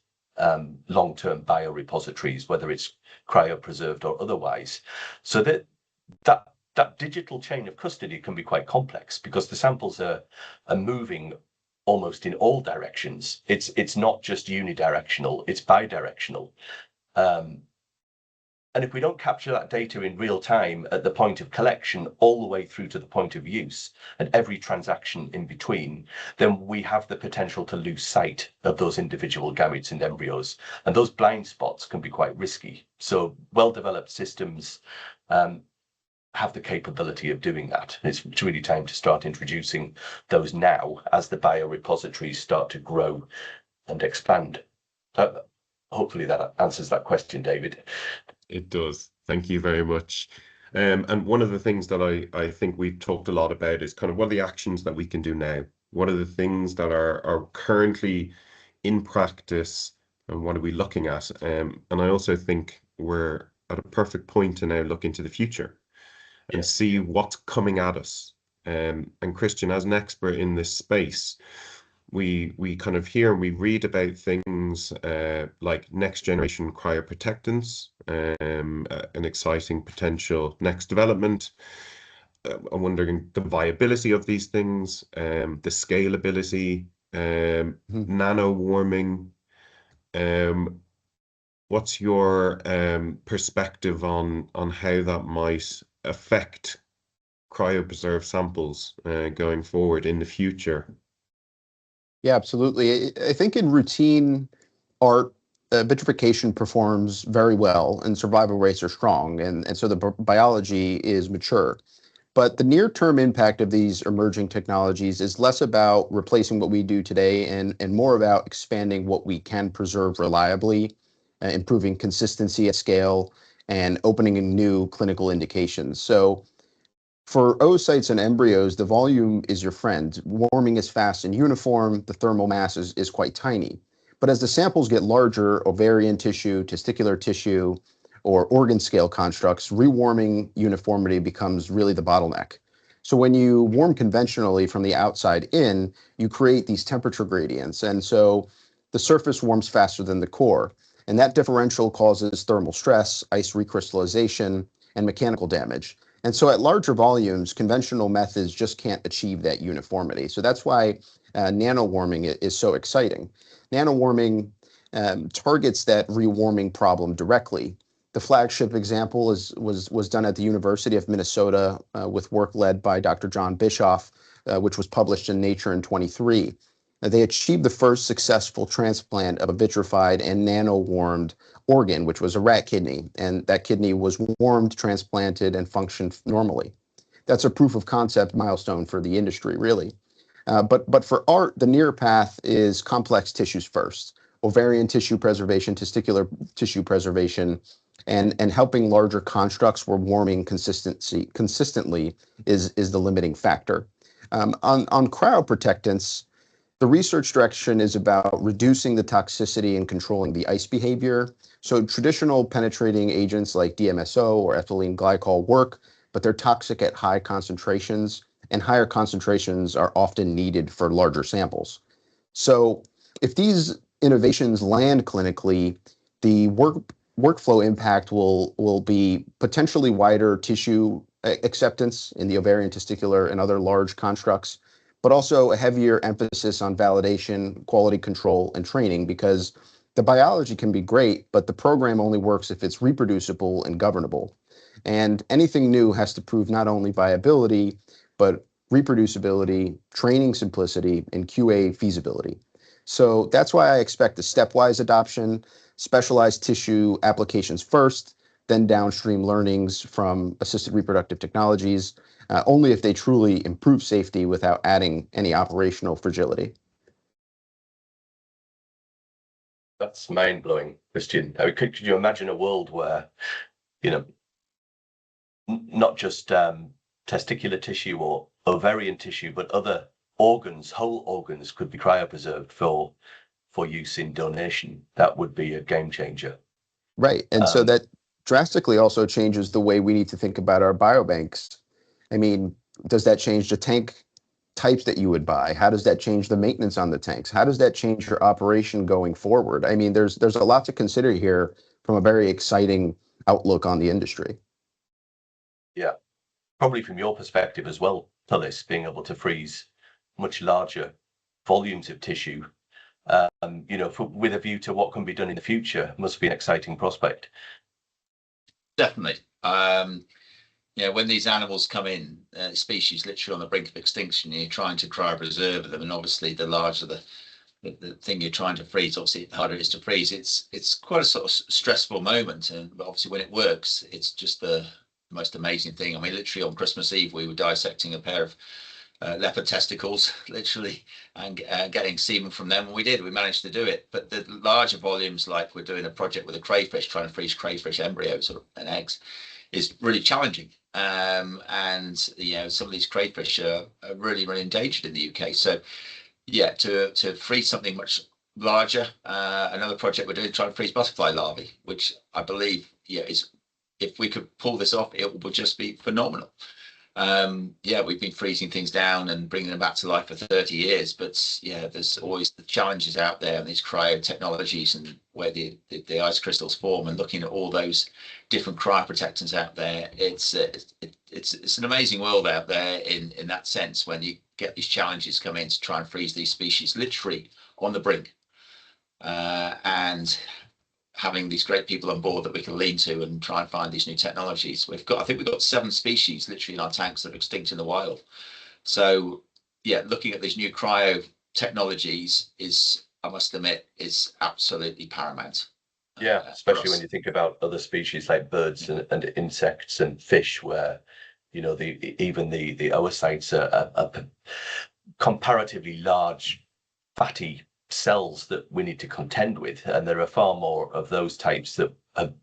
long-term biorepositories, whether it's cryopreserved or otherwise. So that digital chain of custody can be quite complex, because the samples are moving almost in all directions. It's not just unidirectional, it's bidirectional. And if we don't capture that data in real time at the point of collection all the way through to the point of use and every transaction in between, then we have the potential to lose sight of those individual gametes and embryos. And those blind spots can be quite risky. So well-developed systems have the capability of doing that. It's really time to start introducing those now as the biorepositories start to grow and expand. Hopefully that answers that question, David. It does. Thank you very much. And one of the things that I think we've talked a lot about is kind of what are the actions that we can do now? What are the things that are currently in practice, and what are we looking at? And I also think we're at a perfect point to now look into the future and see what's coming at us. And Christian, as an expert in this space, we kind of hear and we read about things like next generation cryoprotectants, an exciting potential next development. I'm wondering the viability of these things, the scalability, nano warming. What's your perspective on how that might affect cryopreserved samples going forward in the future? Yeah, absolutely. I think in routine art, vitrification performs very well and survival rates are strong, and so the biology is mature. But the near-term impact of these emerging technologies is less about replacing what we do today and more about expanding what we can preserve reliably, improving consistency at scale, and opening new clinical indications. So for oocytes and embryos, the volume is your friend. Warming is fast and uniform. The thermal mass is quite tiny. But as the samples get larger, ovarian tissue, testicular tissue, or organ scale constructs, rewarming uniformity becomes really the bottleneck. So when you warm conventionally from the outside in, you create these temperature gradients. And so the surface warms faster than the core. And that differential causes thermal stress, ice recrystallization, and mechanical damage. And so at larger volumes, conventional methods just can't achieve that uniformity. So that's why nanowarming is so exciting. Nanowarming targets that rewarming problem directly, The flagship example was done at the University of Minnesota with work led by Dr. John Bischoff, which was published in Nature in 23. They achieved the first successful transplant of a vitrified and nano-warmed organ, which was a rat kidney, and that kidney was warmed, transplanted, and functioned normally. That's a proof of concept milestone for the industry, really. But for art, the near path is complex tissues first: ovarian tissue preservation, testicular tissue preservation, and helping larger constructs where warming consistently is the limiting factor. On cryoprotectants, the research direction is about reducing the toxicity and controlling the ice behavior. So traditional penetrating agents like DMSO or ethylene glycol work, but they're toxic at high concentrations, and higher concentrations are often needed for larger samples. So if these innovations land clinically, the workflow impact will be potentially wider tissue acceptance in the ovarian, testicular, and other large constructs, but also a heavier emphasis on validation, quality control, and training, because the biology can be great, but the program only works if it's reproducible and governable. And anything new has to prove not only viability, but reproducibility, training simplicity, and QA feasibility. So that's why I expect a stepwise adoption, specialized tissue applications first, then downstream learnings from assisted reproductive technologies, only if they truly improve safety without adding any operational fragility. That's mind-blowing, Christian. I mean, could you imagine a world where, not just testicular tissue or ovarian tissue, but other organs, whole organs, could be cryopreserved for use in donation? That would be a game changer. Right. And so that drastically also changes the way we need to think about our biobanks. I mean, does that change the tank types that you would buy? How does that change the maintenance on the tanks? How does that change your operation going forward? I mean, there's a lot to consider here from a very exciting outlook on the industry. Yeah, probably from your perspective as well, Tullis, being able to freeze much larger volumes of tissue, with a view to what can be done in the future, must be an exciting prospect. Definitely. When these animals come in, species literally on the brink of extinction, you're trying to cryopreserve them, and obviously the larger the thing you're trying to freeze, obviously the harder it is to freeze. It's quite a sort of stressful moment, but obviously when it works, it's just the most amazing thing. I mean, literally on Christmas Eve, we were dissecting a pair of leopard testicles, literally, and getting semen from them. And we managed to do it. But the larger volumes, like we're doing a project with a crayfish, trying to freeze crayfish embryos and eggs, is really challenging. And some of these crayfish are really, really endangered in the UK. So yeah, to freeze something much larger, another project we're doing, trying to freeze butterfly larvae, which I believe is, if we could pull this off, it would just be phenomenal. We've been freezing things down and bringing them back to life for 30 years, but there's always the challenges out there and these cryo technologies and where the ice crystals form, and looking at all those different cryoprotectants out there. It's an amazing world out there in that sense, when you get these challenges come in to try and freeze these species literally on the brink, and having these great people on board that we can lean to and try and find these new technologies. I think we've got 7 species literally in our tanks that are extinct in the wild. So looking at these new cryo technologies is, I must admit, is absolutely paramount. Yeah, especially when you think about other species like birds and insects and fish, where even the oocytes are comparatively large, fatty cells that we need to contend with, and there are far more of those types that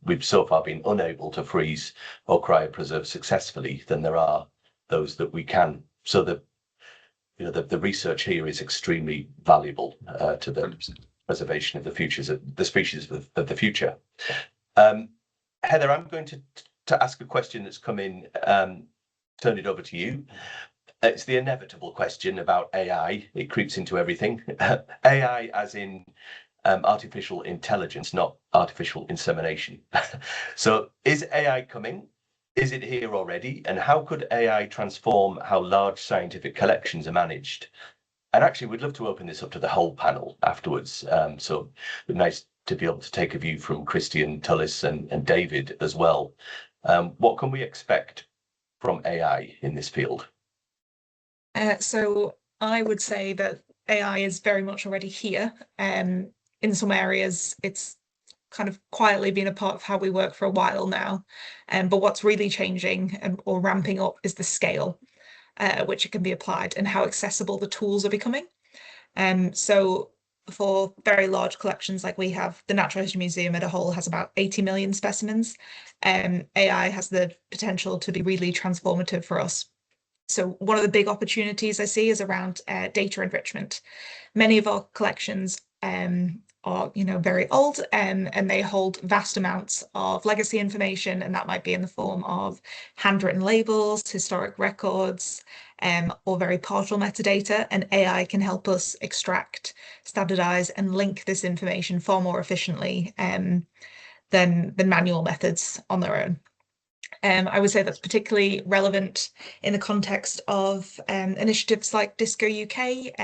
we've so far been unable to freeze or cryopreserve successfully than there are those that we can. So the research here is extremely valuable to the 100%. Preservation of the species of the future. Heather, I'm going to ask a question that's come in. Turn it over to you. It's the inevitable question about AI. It creeps into everything. AI as in artificial intelligence, not artificial insemination. So is AI coming? Is it here already? And how could AI transform how large scientific collections are managed? And actually, we'd love to open this up to the whole panel afterwards. So nice to be able to take a view from Christian, Tullis, and David as well. What can we expect from AI in this field? So I would say that AI is very much already here. In some areas, it's kind of quietly been a part of how we work for a while now. But what's really changing or ramping up is the scale at which it can be applied and how accessible the tools are becoming. So for very large collections like we have, the Natural History Museum as a whole has about 80 million specimens. AI has the potential to be really transformative for us. So one of the big opportunities I see is around data enrichment. Many of our collections are, very old, and they hold vast amounts of legacy information, and that might be in the form of handwritten labels, historic records, or very partial metadata. And AI can help us extract, standardize, and link this information far more efficiently than manual methods on their own. I would say that's particularly relevant in the context of initiatives like Disco UK.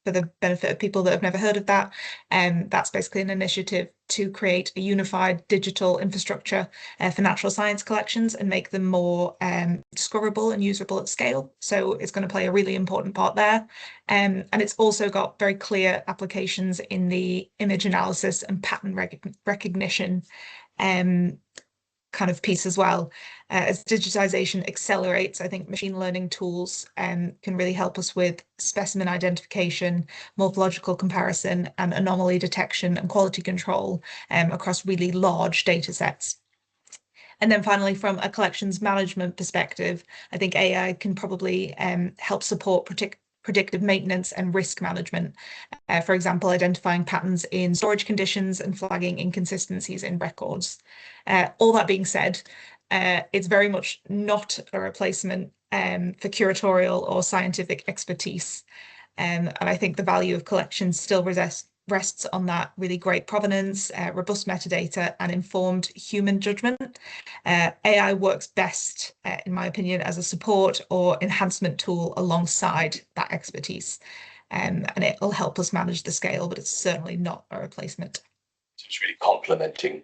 For the benefit of people that have never heard of that, that's basically an initiative to create a unified digital infrastructure for natural science collections and make them more discoverable and usable at scale. So it's going to play a really important part there. And it's also got very clear applications in the image analysis and pattern recognition kind of piece as well. As digitization accelerates, I think machine learning tools can really help us with specimen identification, morphological comparison, and anomaly detection and quality control across really large data sets. And then finally, from a collections management perspective, I think AI can probably help support predictive maintenance and risk management. For example, identifying patterns in storage conditions and flagging inconsistencies in records. All that being said, it's very much not a replacement for curatorial or scientific expertise. And I think the value of collections still rests on that really great provenance, robust metadata, and informed human judgment. AI works best, in my opinion, as a support or enhancement tool alongside that expertise. And it'll help us manage the scale, but it's certainly not a replacement. So it's really complementing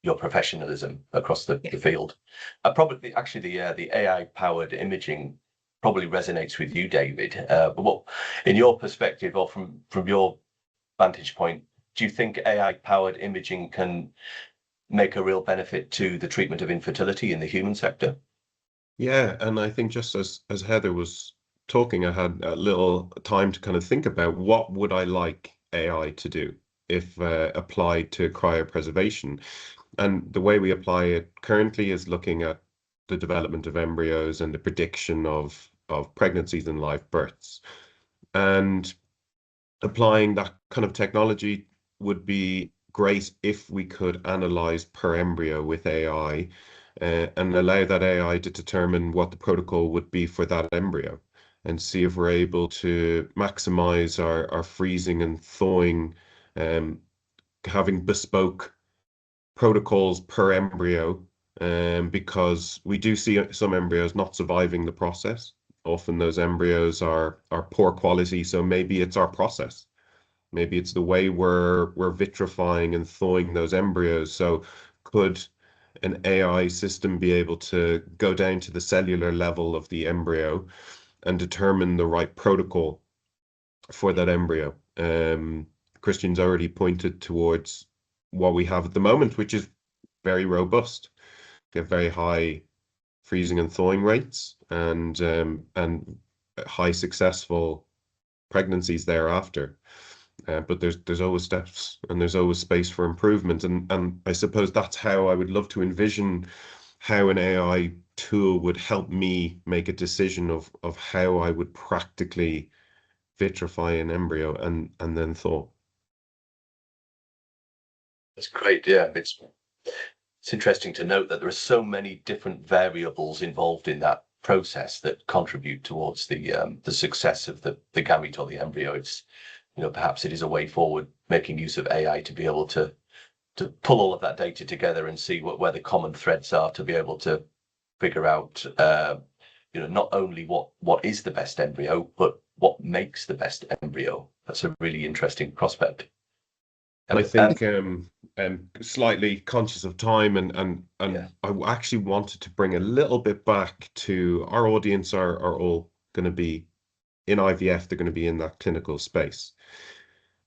your professionalism across the field. Probably, actually, the AI-powered imaging probably resonates with you, David. But what, in your perspective, or from your vantage point, do you think AI-powered imaging can make a real benefit to the treatment of infertility in the human sector? Yeah, and I think just as Heather was talking, I had a little time to kind of think about what would I like AI to do if applied to cryopreservation. And the way we apply it currently is looking at the development of embryos and the prediction of pregnancies and live births. And applying that kind of technology would be great if we could analyze per embryo with AI and allow that AI to determine what the protocol would be for that embryo and see if we're able to maximize our freezing and thawing, having bespoke protocols per embryo, because we do see some embryos not surviving the process. Often those embryos are poor quality, so maybe it's our process. Maybe it's the way we're vitrifying and thawing those embryos. So could an AI system be able to go down to the cellular level of the embryo and determine the right protocol for that embryo? Christian's already pointed towards what we have at the moment, which is very robust. We have very high freezing and thawing rates and high successful pregnancies thereafter. But there's always steps and there's always space for improvement. And I suppose that's how I would love to envision how an AI tool would help me make a decision of how I would practically vitrify an embryo and then thaw. That's great. Yeah, it's interesting to note that there are so many different variables involved in that process that contribute towards the success of the gamete or the embryo. It's, perhaps it is a way forward, making use of AI to be able to pull all of that data together and see where the common threads are, to be able to figure out, not only what is the best embryo, but what makes the best embryo. That's a really interesting prospect. And I think slightly conscious of time, and Yeah. I actually wanted to bring a little bit back to our audience are all going to be in IVF. They're going to be in that clinical space.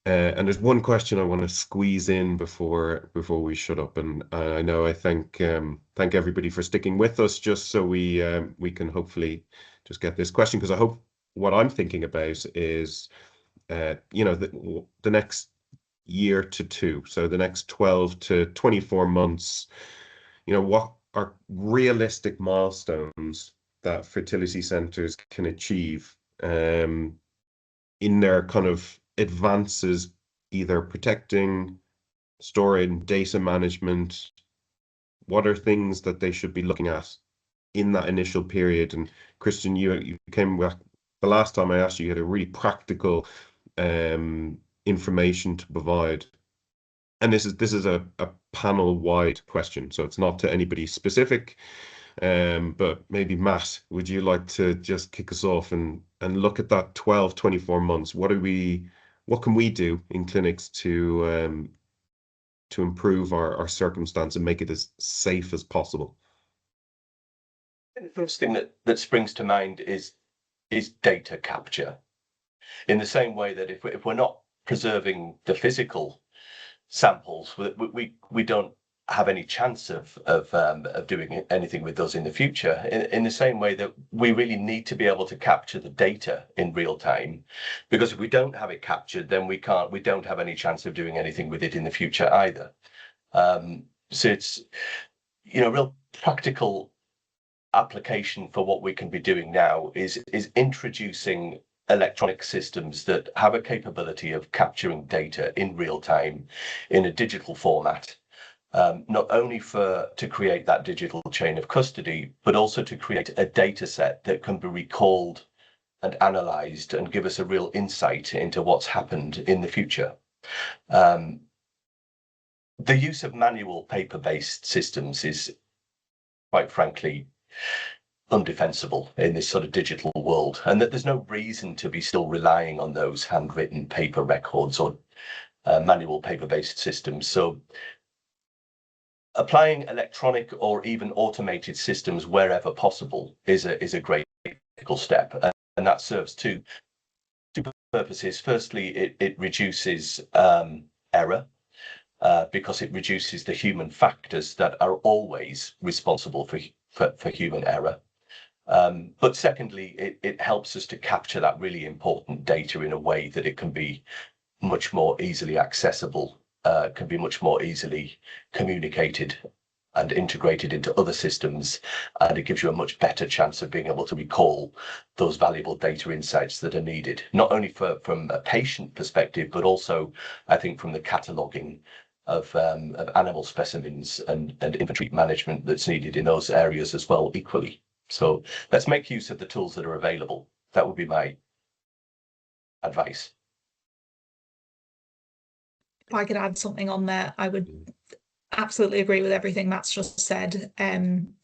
And there's one question I want to squeeze in before we shut up, and I thank everybody for sticking with us, just so we can hopefully just get this question, because I hope what I'm thinking about is the next year to two, so the next 12 to 24 months, what are realistic milestones that fertility centers can achieve in their kind of advances, either protecting, storing, data management. What are things that they should be looking at in that initial period? And Christian, you came back the last time I asked you, you had a really practical information to provide. And this is a panel-wide question, so it's not to anybody specific. But maybe Matt, would you like to just kick us off and look at that 12, 24 months? What can we do in clinics to improve our circumstance and make it as safe as possible? The first thing that springs to mind is data capture. In the same way that if we're not preserving the physical samples, we don't have any chance of doing anything with those in the future. In the same way that we really need to be able to capture the data in real time, because if we don't have it captured, then we don't have any chance of doing anything with it in the future either. So it's real practical application for what we can be doing now is introducing electronic systems that have a capability of capturing data in real time in a digital format, not only to create that digital chain of custody, but also to create a data set that can be recalled and analyzed and give us a real insight into what's happened in the future. The use of manual paper-based systems is, quite frankly, undefensible in this sort of digital world, and that there's no reason to be still relying on those handwritten paper records or manual paper-based systems. So applying electronic or even automated systems wherever possible is a great critical step, and that serves two purposes. Firstly, it reduces error, because it reduces the human factors that are always responsible for human error. But secondly, it helps us to capture that really important data in a way that it can be much more easily accessible, can be much more easily communicated and integrated into other systems, and it gives you a much better chance of being able to recall those valuable data insights that are needed, not only from a patient perspective, but also, I think, from the cataloguing of animal specimens and inventory management that's needed in those areas as well, equally. So let's make use of the tools that are available. That would be my advice. If I could add something on there, I would absolutely agree with everything Matt's just said, and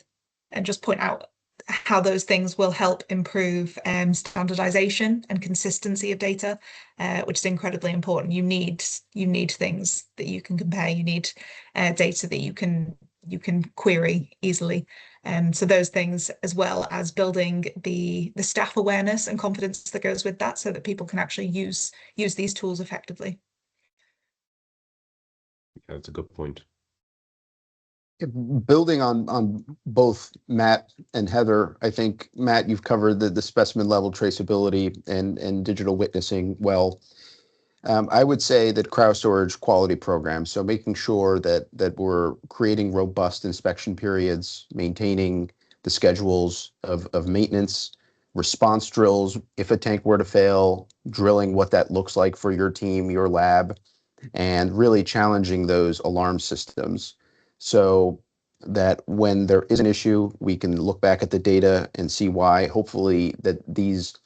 just point out how those things will help improve standardization and consistency of data, which is incredibly important. You need things that you can compare. You need data that you can query easily. So those things, as well as building the staff awareness and confidence that goes with that, so that people can actually use these tools effectively. Yeah, that's a good point. Building on both Matt and Heather, I think, Matt, you've covered the specimen level traceability and digital witnessing well. I would say that cryostorage quality programs, so making sure that we're creating robust inspection periods, maintaining the schedules of maintenance, response drills if a tank were to fail, drilling what that looks like for your team, your lab, and really challenging those alarm systems so that when there is an issue, we can look back at the data and see why. Hopefully that these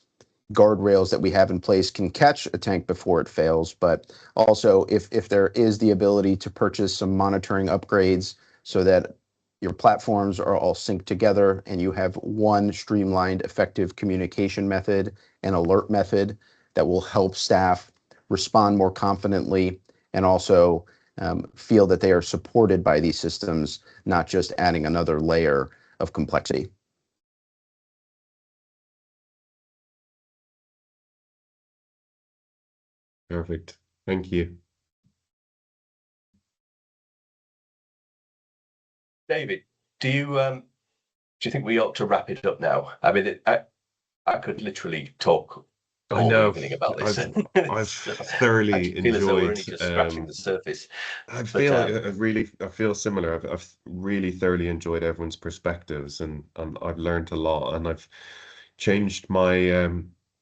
guardrails that we have in place can catch a tank before it fails, but also if there is the ability to purchase some monitoring upgrades so that your platforms are all synced together and you have one streamlined, effective communication method and alert method that will help staff respond more confidently and also feel that they are supported by these systems, not just adding another layer of complexity. Perfect. Thank you. David, do you think we ought to wrap it up now? I mean, I could literally talk I all know. evening about this. I've So, I thoroughly feel as though we're enjoyed. only just scratching the surface. I But feel similar. I've really thoroughly enjoyed everyone's perspectives, and I've learned a lot, and I've changed my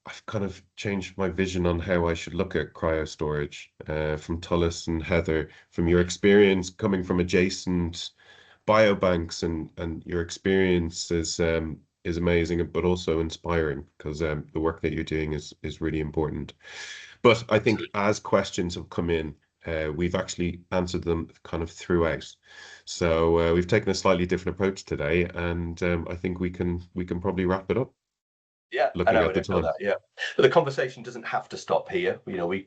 I've kind of changed my vision on how I should look at cryo storage. From Tullis and Heather, from your experience coming from adjacent biobanks, and your experience is amazing, but also inspiring, because the work that you're doing is really important. But I think as questions have come in, we've actually answered them kind of throughout. So we've taken a slightly different approach today, and I think we can probably wrap it up. yeah, Looking and I at would the echo time. that. Yeah, but the conversation doesn't have to stop here. We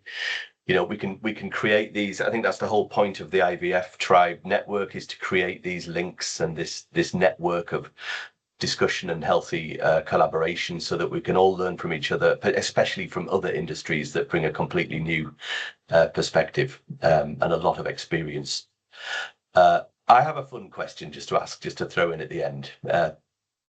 can create these. I think that's the whole point of the IVF Tribe network, is to create these links and this network of discussion and healthy collaboration, so that we can all learn from each other, but especially from other industries that bring a completely new perspective and a lot of experience. I have a fun question just to ask, just to throw in at the end.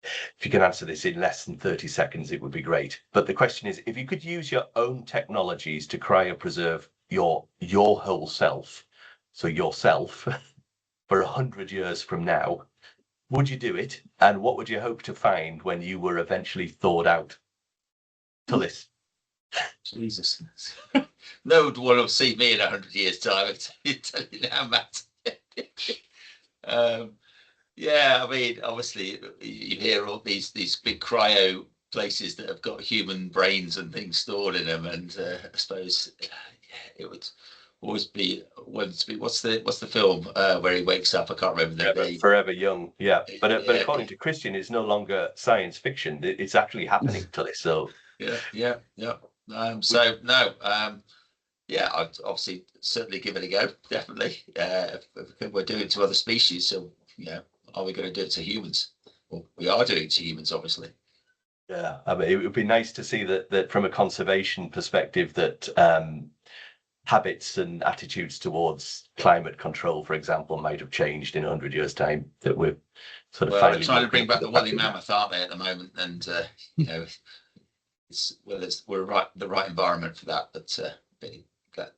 If you can answer this in less than 30 seconds, it would be great. But the question is, if you could use your own technologies to cryopreserve your whole self, so yourself, for 100 years from now, would you do it? And what would you hope to find when you were eventually thawed out? Tullis. Jesus. No one will see me in 100 years' time. I tell you now, Matt. Yeah, I mean, obviously, you hear all these big cryo places that have got human brains and things stored in them, and I suppose it would always be what's the film where he wakes up? I can't remember the name. Forever young, yeah. But Yeah. according to Christian, it's no longer science fiction. It's actually happening, Tullis. So Yeah. So no, yeah, I'd obviously certainly give it a go. Definitely, if we're doing it to other species, so are we going to do it to humans? Well, we are doing it to humans, obviously. yeah, I mean, it would be nice to see that from a conservation perspective, that habits and attitudes towards climate control, for example, might have changed in 100 years' time. That we're sort of Well, they're trying to woken bring up back to the woolly fact that- mammoth, aren't they, at the moment? And we're the right environment for that. But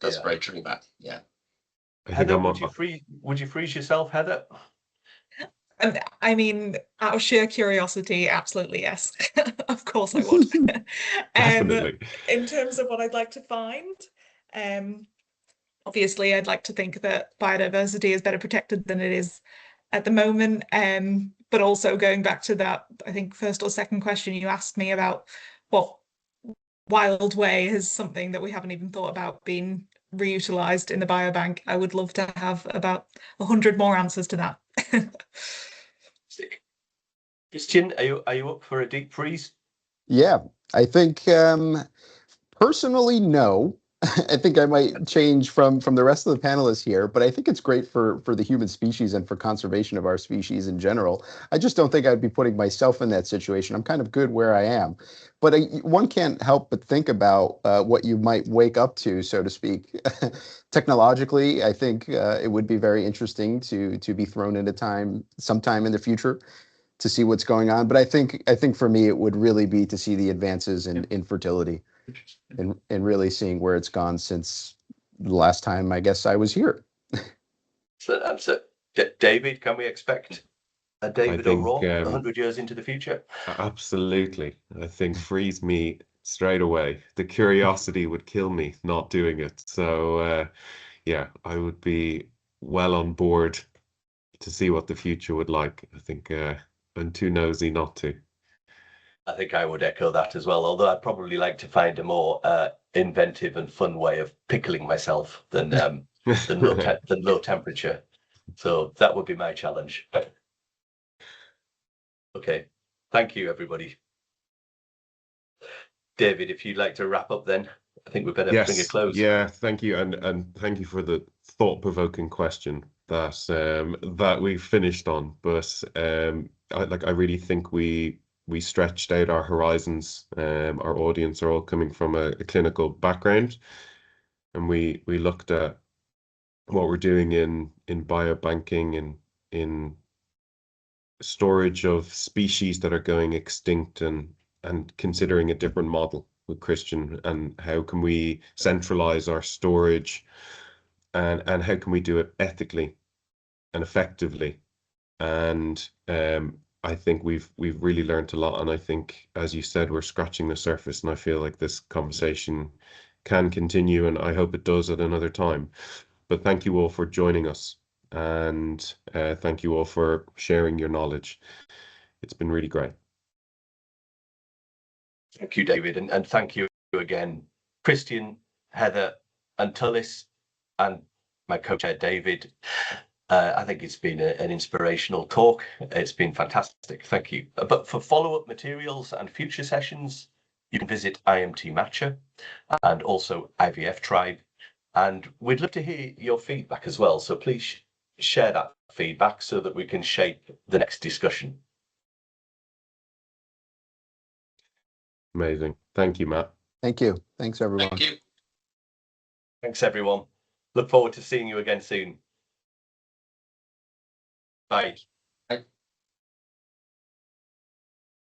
that's Yeah. very true, Matt. Yeah. I think Heather, I'm would you freeze yourself, Heather? I mean, out of sheer curiosity, absolutely yes. Of course I would. definitely. In terms of what I'd like to find, obviously I'd like to think that biodiversity is better protected than it is at the moment. But also going back to that, I think first or second question you asked me about what wild way is something that we haven't even thought about being reutilized in the biobank. I would love to have about 100 more answers to that. Christian, are you up for a deep freeze? Yeah, I think personally, no. I think I might change from the rest of the panelists here, but I think it's great for the human species and for conservation of our species in general. I just don't think I'd be putting myself in that situation. I'm kind of good where I am, but one can't help but think about what you might wake up to, so to speak. Technologically, I think it would be very interesting to be thrown into sometime in the future to see what's going on. But I think for me, it would really be to see the advances in infertility. And really seeing where it's gone since the last time I guess I was here. So, David, can we expect a David think, O'Rourke 100 years into the future? Absolutely. I think freeze me straight away. The curiosity would kill me not doing it. So yeah, I would be well on board to see what the future would like. I think I'm too nosy not to. I think I would echo that as well, although I'd probably like to find a more inventive and fun way of pickling myself than low temperature. So that would be my challenge. Okay, thank you, everybody. David, if you'd like to wrap up then. I think we better bring a Yes, close. yeah, thank you, and thank you for the thought-provoking question that that we finished on. But I really think we stretched out our horizons. Our audience are all coming from a clinical background, and we looked at what we're doing in biobanking and in storage of species that are going extinct, and considering a different model with Christian, and how can we centralize our storage, and how can we do it ethically and effectively. And I think we've really learned a lot, and I think, as you said, we're scratching the surface, and I feel like this conversation can continue, and I hope it does at another time. But thank you all for joining us, and thank you all for sharing your knowledge. It's been really great. Thank you, David, and thank you again, Christian, Heather, and Tullis, and my co-chair, David. I think it's been an inspirational talk. It's been fantastic. Thank you. But for follow-up materials and future sessions, you can visit IMT Matcher and also IVF Tribe. And we'd love to hear your feedback as well. So please share that feedback so that we can shape the next discussion. Amazing. Thank you, Matt. Thank you. Thanks, everyone. Thank you. Thanks, everyone. Look forward to seeing you again soon. Bye.